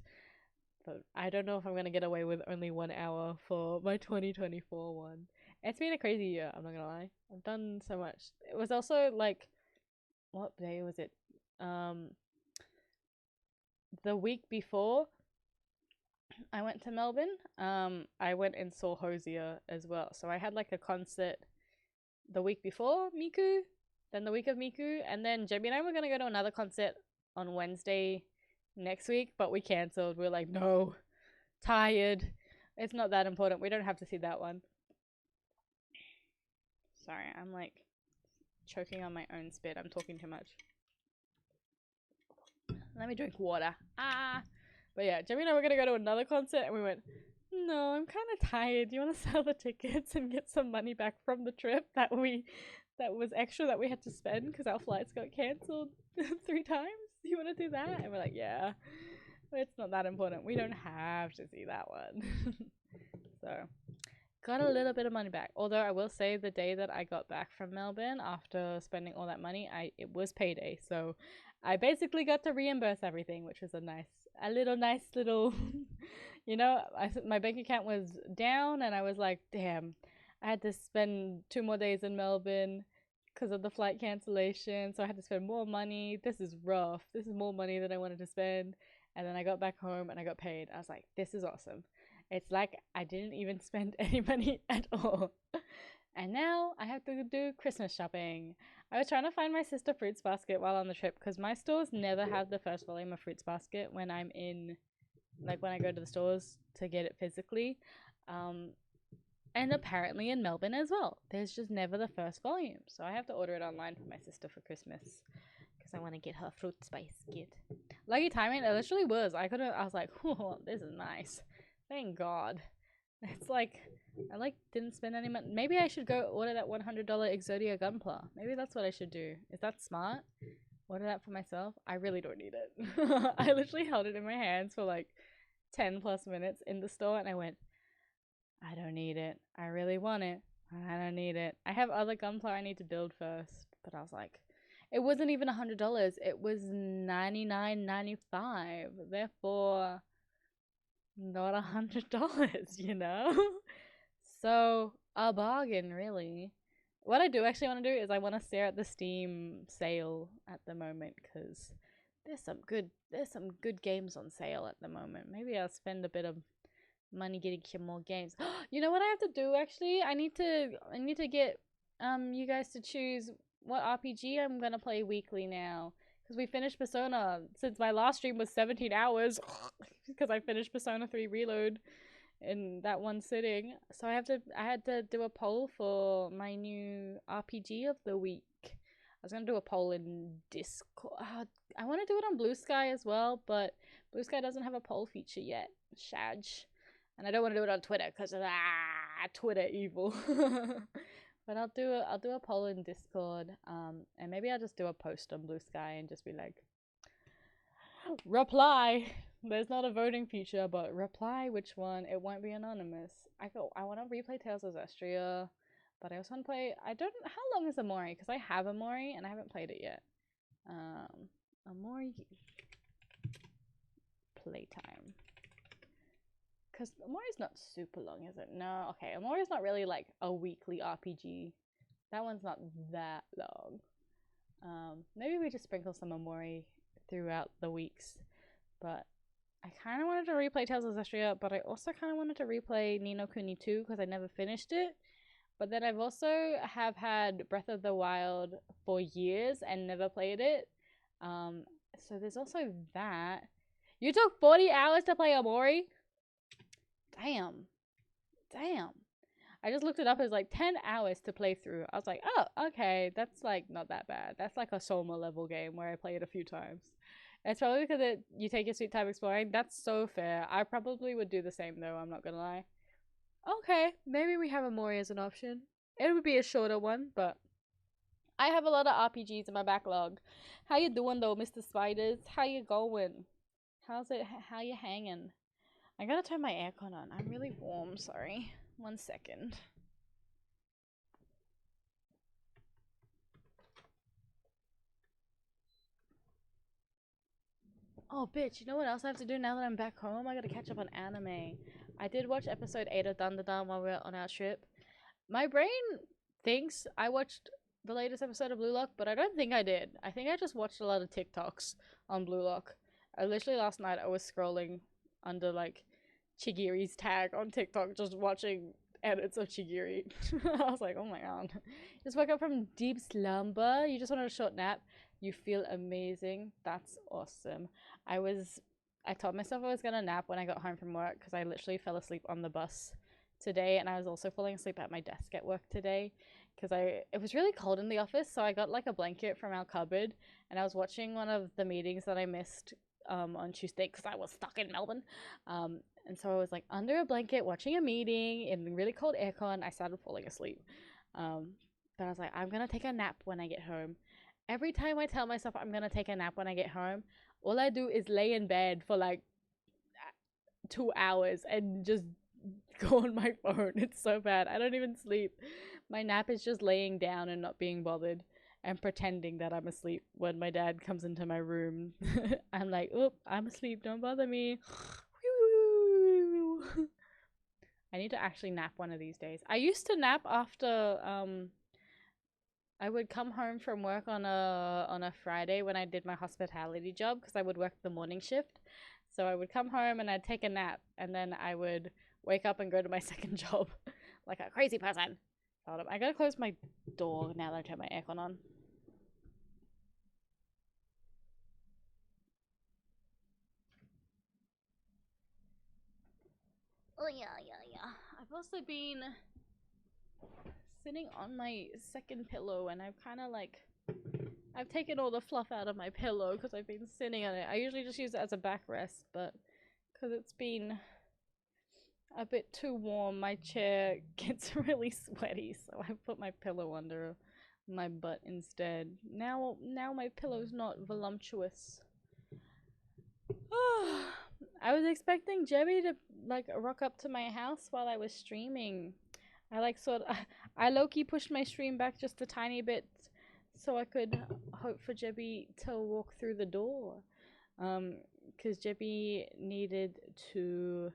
But I don't know if I'm gonna get away with only 1 hour for my 2024 one. It's been a crazy year, I'm not gonna lie. I've done so much. It was also like, what day was it? Um, the week before I went to Melbourne, I went and saw Hosier as well. So I had like a concert the week before Miku, then the week of Miku, and then Jemmy and I were gonna go to another concert on Wednesday next week, but we cancelled. We're like, no, tired. It's not that important. We don't have to see that one. Sorry, I'm like choking on my own spit. I'm talking too much. Let me drink water. But yeah, Jemmy and I were gonna go to another concert, and we went, no, I'm kind of tired. Do you want to sell the tickets and get some money back from the trip that was extra that we had to spend because our flights got cancelled 3 times? Do you want to do that? And we're like, yeah, it's not that important. We don't have to see that one. So got a little bit of money back. Although I will say the day that I got back from Melbourne after spending all that money, it was payday. So I basically got to reimburse everything, which was a nice little, my bank account was down and I was like, damn, I had to spend 2 more days in Melbourne because of the flight cancellation. So I had to spend more money. This is rough. This is more money than I wanted to spend. And then I got back home and I got paid. I was like, this is awesome. It's like I didn't even spend any money at all. And now I have to do Christmas shopping. I was trying to find my sister Fruits Basket while on the trip because my stores never have the first volume of Fruits Basket when I'm in, like when I go to the stores to get it physically. And apparently in Melbourne as well. There's just never the first volume. So I have to order it online for my sister for Christmas because I want to get her Fruits Basket. Lucky timing, it literally was. I was like, oh, this is nice. Thank God. It's like, I didn't spend any money. Maybe I should go order that $100 Exodia Gunpla. Maybe that's what I should do. Is that smart? Order that for myself? I really don't need it. I literally held it in my hands for like 10 plus minutes in the store and I went, I don't need it. I really want it. I don't need it. I have other Gunpla I need to build first. But I was like, it wasn't even $100. It was $99.95. Therefore, not $100, So a bargain, really. What I do actually want to do is I want to stare at the Steam sale at the moment because there's some good games on sale at the moment. Maybe I'll spend a bit of money getting some more games. You know what I have to do actually? I need to get you guys to choose what RPG I'm gonna play weekly now. Because we finished Persona, since my last stream was 17 hours, because I finished Persona 3 Reload in that one sitting. So I had to do a poll for my new RPG of the week. I was going to do a poll in Discord. I want to do it on Blue Sky as well, but Blue Sky doesn't have a poll feature yet. Shaj. And I don't want to do it on Twitter, because Twitter evil. But I'll do a poll in Discord, and maybe I'll just do a post on Blue Sky and just be like, reply. There's not a voting feature, but reply which one. It won't be anonymous. I want to replay Tales of Zestria, but I also want to play. How long is Amori? Because I have Amori and I haven't played it yet. Amori playtime. Because Amori's not super long, is it? No, okay. Amori's not really like a weekly RPG. That one's not that long. Maybe we just sprinkle some Amori throughout the weeks. But I kind of wanted to replay Tales of Zestria, but I also kind of wanted to replay Ni no Kuni 2 because I never finished it. But then I've also had Breath of the Wild for years and never played it. So there's also that. You took 40 hours to play Amori? Damn. I just looked it up. It was like 10 hours to play through. I was like, oh, okay. That's like not that bad. That's like a Soma level game where I play it a few times. It's probably because you take your sweet time exploring. That's so fair. I probably would do the same though. I'm not gonna lie. Okay, maybe we have Amori as an option. It would be a shorter one, but I have a lot of RPGs in my backlog. How you doing though, Mr. Spiders? How you going? How's it? How you hanging? I gotta turn my aircon on. I'm really warm, sorry. 1 second. Oh, bitch, you know what else I have to do now that I'm back home? I gotta catch up on anime. I did watch episode 8 of Dandadan while we were on our trip. My brain thinks I watched the latest episode of Blue Lock, but I don't think I did. I think I just watched a lot of TikToks on Blue Lock. I literally last night I was scrolling under like Chigiri's tag on TikTok, just watching edits of Chigiri. I was like, oh my god. Just woke up from deep slumber. You just wanted a short nap. You feel amazing. That's awesome. I told myself I was gonna nap when I got home from work because I literally fell asleep on the bus today, and I was also falling asleep at my desk at work today because it was really cold in the office, so I got like a blanket from our cupboard, and I was watching one of the meetings that I missed on Tuesday because I was stuck in Melbourne. And so I was like under a blanket watching a meeting in really cold aircon. I started falling asleep. But I was like, I'm gonna take a nap when I get home. Every time I tell myself I'm gonna take a nap when I get home, all I do is lay in bed for like 2 hours and just go on my phone. It's so bad. I don't even sleep. My nap is just laying down and not being bothered and pretending that I'm asleep when my dad comes into my room. I'm like, oop, I'm asleep. Don't bother me. I need to actually nap one of these days. I used to nap after I would come home from work on a Friday when I did my hospitality job because I would work the morning shift. So I would come home and I'd take a nap, and then I would wake up and go to my second job like a crazy person. Hold up. I gotta close my door now that I turn my aircon on. Oh yeah. I've also been sitting on my second pillow, and I've taken all the fluff out of my pillow because I've been sitting on it. I usually just use it as a backrest, but because it's been a bit too warm, my chair gets really sweaty, so I put my pillow under my butt instead. Now my pillow's not voluptuous. I was expecting Jebby to like rock up to my house while I was streaming. I low-key pushed my stream back just a tiny bit so I could hope for Jebby to walk through the door. Because Jebby needed to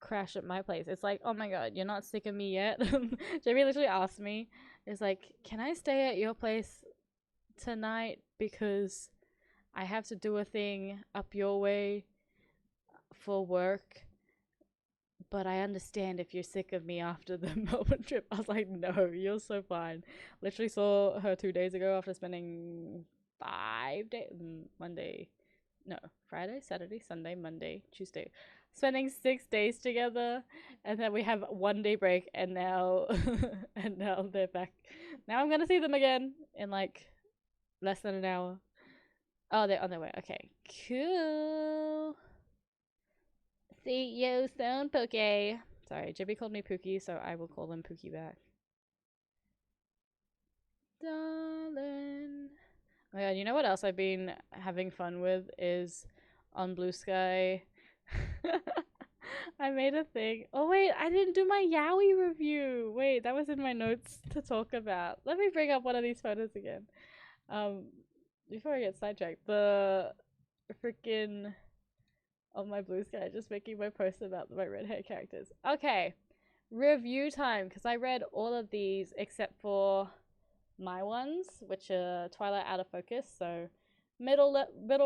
crash at my place. It's like, oh my god, you're not sick of me yet? Jebby literally asked me, it's like, can I stay at your place tonight because I have to do a thing up your way for work, but I understand if you're sick of me after the Melbourne trip. I was like, no, you're so fine. Literally saw her 2 days ago after spending 5 days, Friday, Saturday, Sunday, Monday, Tuesday, spending 6 days together, and then we have 1 day break, and now and now they're back. Now I'm gonna see them again in like less than an hour. Oh, they're on their way. Okay, cool. See you soon, Pookie. Sorry, Jibby called me Pookie, so I will call him Pookie back. Darling. Oh my god, you know what else I've been having fun with is on Blue Sky. I made a thing. Oh wait, I didn't do my Yowie review. Wait, that was in my notes to talk about. Let me bring up one of these photos again. Before I get sidetracked, the freaking on my Blue Sky, just making my post about my red hair characters. Okay, review time, because I read all of these except for my ones, which are Twilight Out of Focus, so middle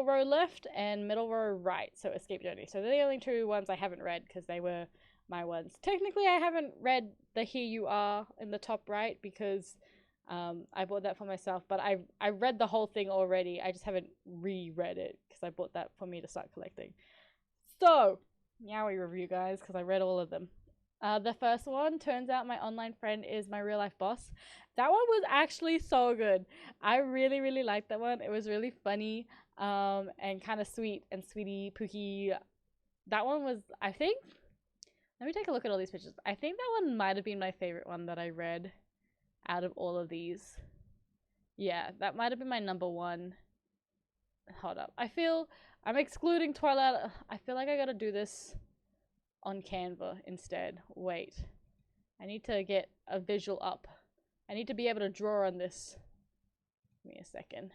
row left and middle row right, so Escape Journey. So they're the only two ones I haven't read because they were my ones. Technically, I haven't read the Here You Are in the top right because I bought that for myself, but I read the whole thing already. I just haven't reread it because I bought that for me to start collecting. So, Yowie review, guys, because I read all of them. The first one, Turns Out My Online Friend Is My Real Life Boss. That one was actually so good. I really, really liked that one. It was really funny and kind of sweet and sweetie pookie. That one was, I think, let me take a look at all these pictures. I think that one might have been my favorite one that I read out of all of these. Yeah, that might have been my number one. Hold up. I'm excluding Twilight. I feel like I gotta do this on Canva instead. Wait. I need to get a visual up. I need to be able to draw on this. Give me a second.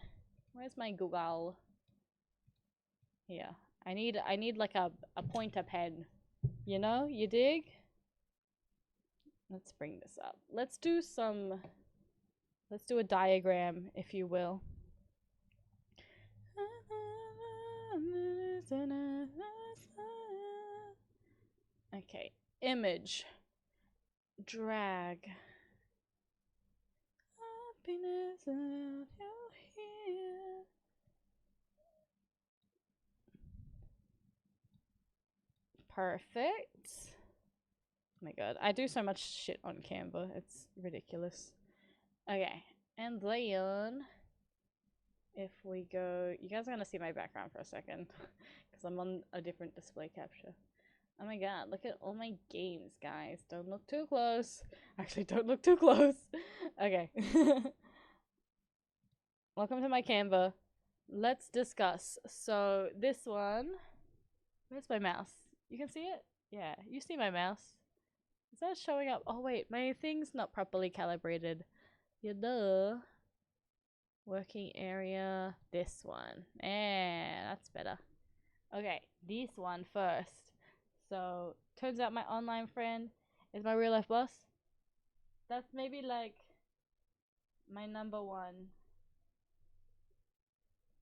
Where's my Google? Here. I need like a pointer pen. You know? You dig? Let's bring this up. Let's do a diagram, if you will. Okay, image, drag, happiness of you here. Perfect. Oh my god, I do so much shit on Canva, it's ridiculous. Okay, and then if we go, you guys are gonna see my background for a second because I'm on a different display capture. Oh my god, look at all my games, guys. Don't look too close. Actually, don't look too close. Okay. Welcome to my Canva. Let's discuss. So, this one. Where's my mouse? You can see it? Yeah, you see my mouse. Is that showing up? Oh, wait, my thing's not properly calibrated. Yeah, duh. Working area. This one. That's better. Okay, this one first. So, turns out my online friend is my real life boss. That's maybe like my number one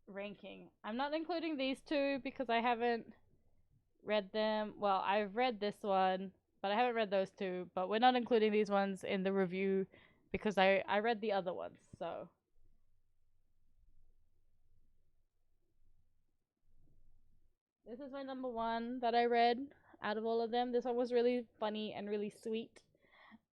ranking. I'm not including these two because I haven't read them. Well, I've read this one, but I haven't read those two. But we're not including these ones in the review because I read the other ones. So, this is my number one that I read out of all of them. This one was really funny and really sweet.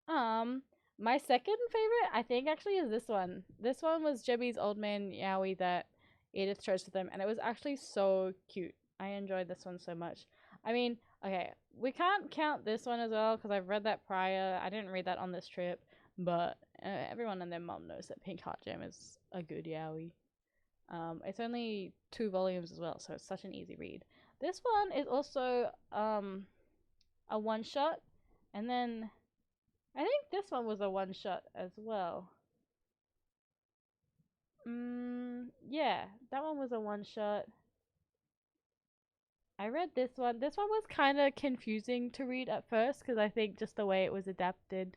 My second favorite, I think, actually is this one. This one was Jebby's Old Man Yowie that Edith chose for them, and it was actually so cute. I enjoyed this one so much. I mean, okay, we can't count this one as well because I've read that prior. I didn't read that on this trip, but everyone and their mom knows that Pink Heart Gem is a good Yowie. It's only 2 volumes as well, so it's such an easy read. This one is also a one shot, and then I think this one was a one shot as well. Yeah, that one was a one shot. I read this one. This one was kind of confusing to read at first because I think just the way it was adapted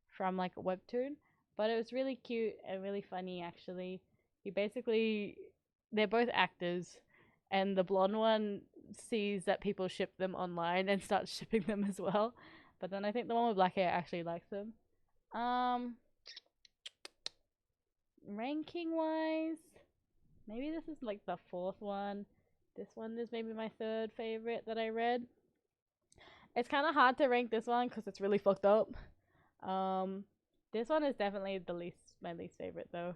from like a webtoon, but it was really cute and really funny actually. They're both actors, and the blonde one sees that people ship them online and starts shipping them as well. But then I think the one with black hair actually likes them. Ranking wise, maybe this is like the 4th one. This one is maybe my 3rd favorite that I read. It's kind of hard to rank this one because it's really fucked up. This one is definitely my least favorite though.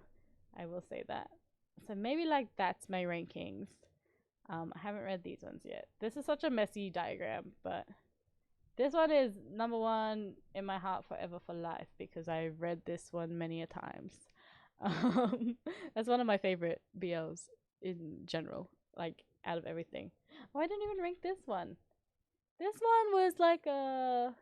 I will say that. So maybe like that's my rankings. I haven't read these ones yet. This is such a messy diagram, but this one is number 1 in my heart forever for life because I've read this one many a times. That's one of my favorite BLs in general, like out of everything. Oh, I didn't even rank this one. This one was like a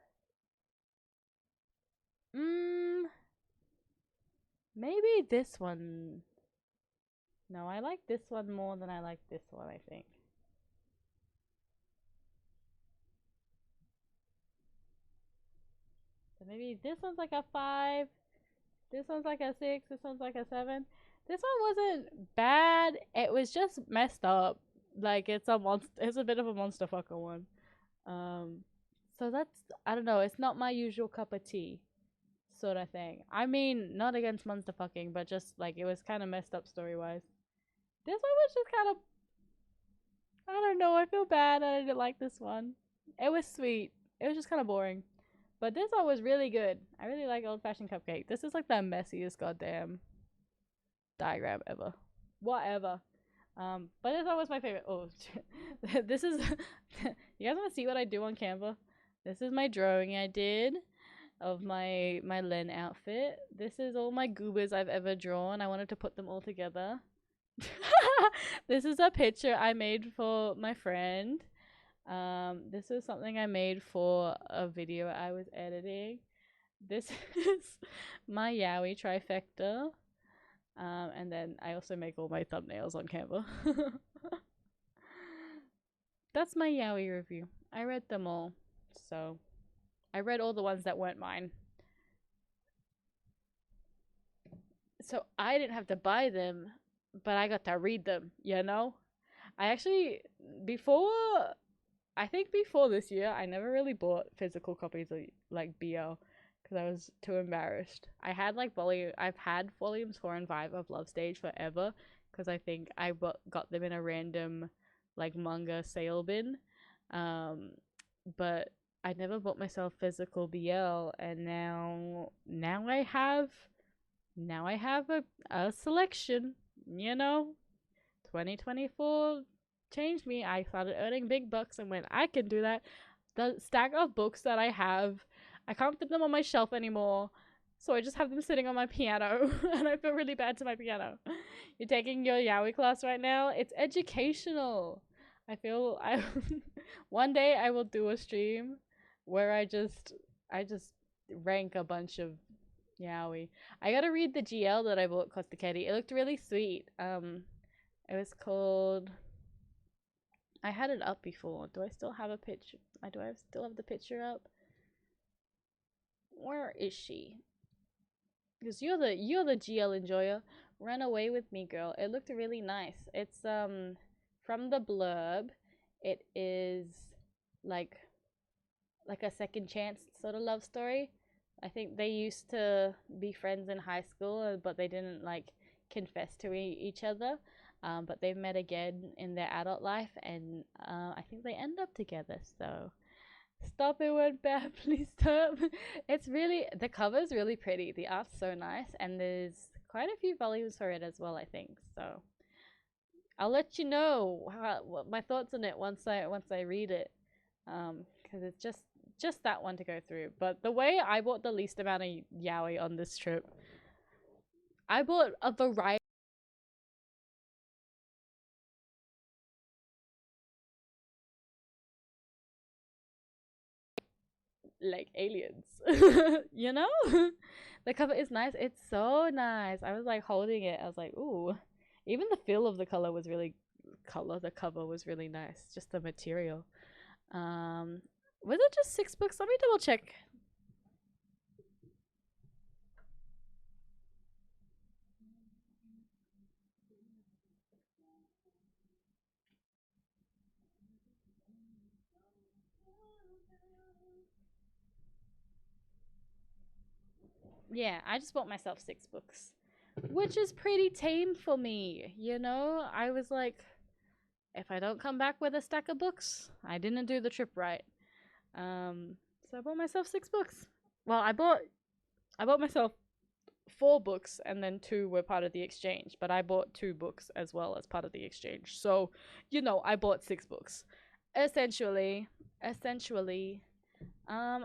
maybe this one. No, I like this one more than I like this one, I think. So maybe this one's like a 5. This one's like a 6. This one's like a 7. This one wasn't bad. It was just messed up. Like it's a bit of a monster fucker one. So that's, I don't know, it's not my usual cup of tea sort of thing. I mean, not against monster fucking, but just like it was kind of messed up story wise. This one was just kind of, I don't know, I feel bad I didn't like this one. It was sweet. It was just kind of boring. But this one was really good. I really like Old Fashioned Cupcake. This is like the messiest goddamn diagram ever. Whatever. But this one was my favorite. Oh, this is. You guys want to see what I do on Canva? This is my drawing I did of my Len outfit. This is all my goobers I've ever drawn. I wanted to put them all together. This is a picture I made for my friend. This is something I made for a video I was editing. This is my Yowie trifecta. And then I also make all my thumbnails on Canva. that's my yaoi review. I read them all. So I read all the ones that weren't mine. So I didn't have to buy them, but I got to read them, you know? I actually, before, I think before this year, I never really bought physical copies of like BL because I was too embarrassed. I've had volumes 4 and 5 of Love Stage forever because I think I got them in a random like manga sale bin. Um, but I never bought myself physical BL, and now I have a selection, you know. 2024 changed me. I started earning big bucks and went, I can do that. The stack of books that I have, I can't fit them on my shelf anymore. So I just have them sitting on my piano and I feel really bad to my piano. You're taking your yaoi class right now? It's educational. I one day I will do a stream where I just rank a bunch of yaoi. I gotta read the GL that I bought Costa Kitty. It looked really sweet. It was called. I had it up before. Do I still have a picture? Do I still have the picture up? Where is she? Because you're the GL enjoyer. Run away with me, girl. It looked really nice. It's from the blurb. It is like a second chance sort of love story. I think they used to be friends in high school, but they didn't like confess to each other. But they've met again in their adult life, and I think they end up together. So stop it, word bad, please stop. It's really, the cover's really pretty. The art's so nice, and there's quite a few volumes for it as well, I think. So I'll let you know what my thoughts on it once I read it, because it's just that one to go through. But the way I bought the least amount of yaoi on this trip, I bought a variety. Like aliens. You know? The cover is nice. It's so nice. I was like holding it. I was like, ooh. Even the feel of the the cover was really nice. Just the material. Was it just 6 books? Let me double check. Yeah, I just bought myself 6 books, which is pretty tame for me. You know, I was like, if I don't come back with a stack of books, I didn't do the trip right. So I bought myself 6 books. Well, I bought myself 4 books, and then 2 were part of the exchange, but I bought 2 books as well as part of the exchange. So, I bought 6 books. Essentially. I'm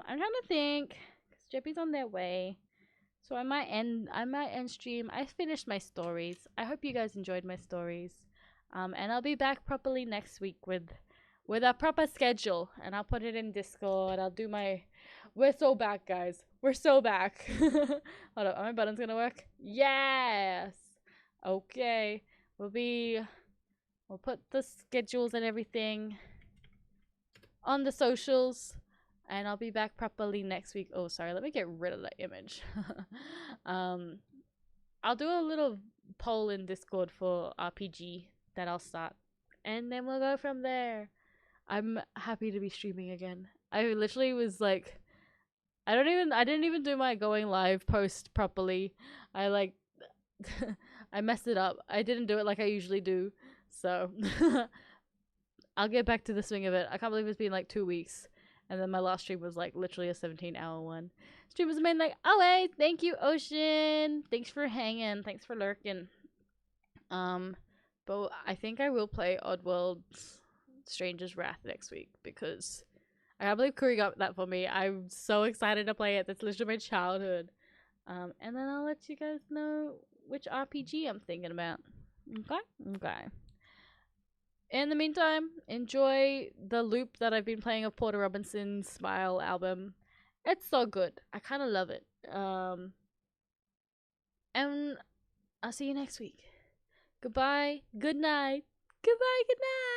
trying to think, because Jeppy's on their way. So I might end stream. I finished my stories. I hope you guys enjoyed my stories. And I'll be back properly next week with a proper schedule, and I'll put it in Discord. I'll do my. We're so back, guys. We're so back. Hold up, are my buttons gonna work? Yes. Okay. We'll put the schedules and everything on the socials, and I'll be back properly next week. Oh, sorry. Let me get rid of that image. I'll do a little poll in Discord for RPG that I'll start, and then we'll go from there. I'm happy to be streaming again. I literally was like, I didn't even do my going live post properly. I like, I messed it up. I didn't do it like I usually do. So, I'll get back to the swing of it. I can't believe it's been like 2 weeks. And then my last stream was like literally a 17-hour one. Stream was made like, oh wait, thank you, Ocean. Thanks for hanging. Thanks for lurking. But I think I will play Oddworld Stranger's Wrath next week, because I can't believe Kuri got that for me. I'm so excited to play it. That's literally my childhood. And then I'll let you guys know which RPG I'm thinking about. Okay. In the meantime, enjoy the loop that I've been playing of Porter Robinson's Smile album. It's so good. I kind of love it. And I'll see you next week. Goodbye. Good night. Goodbye. Good night.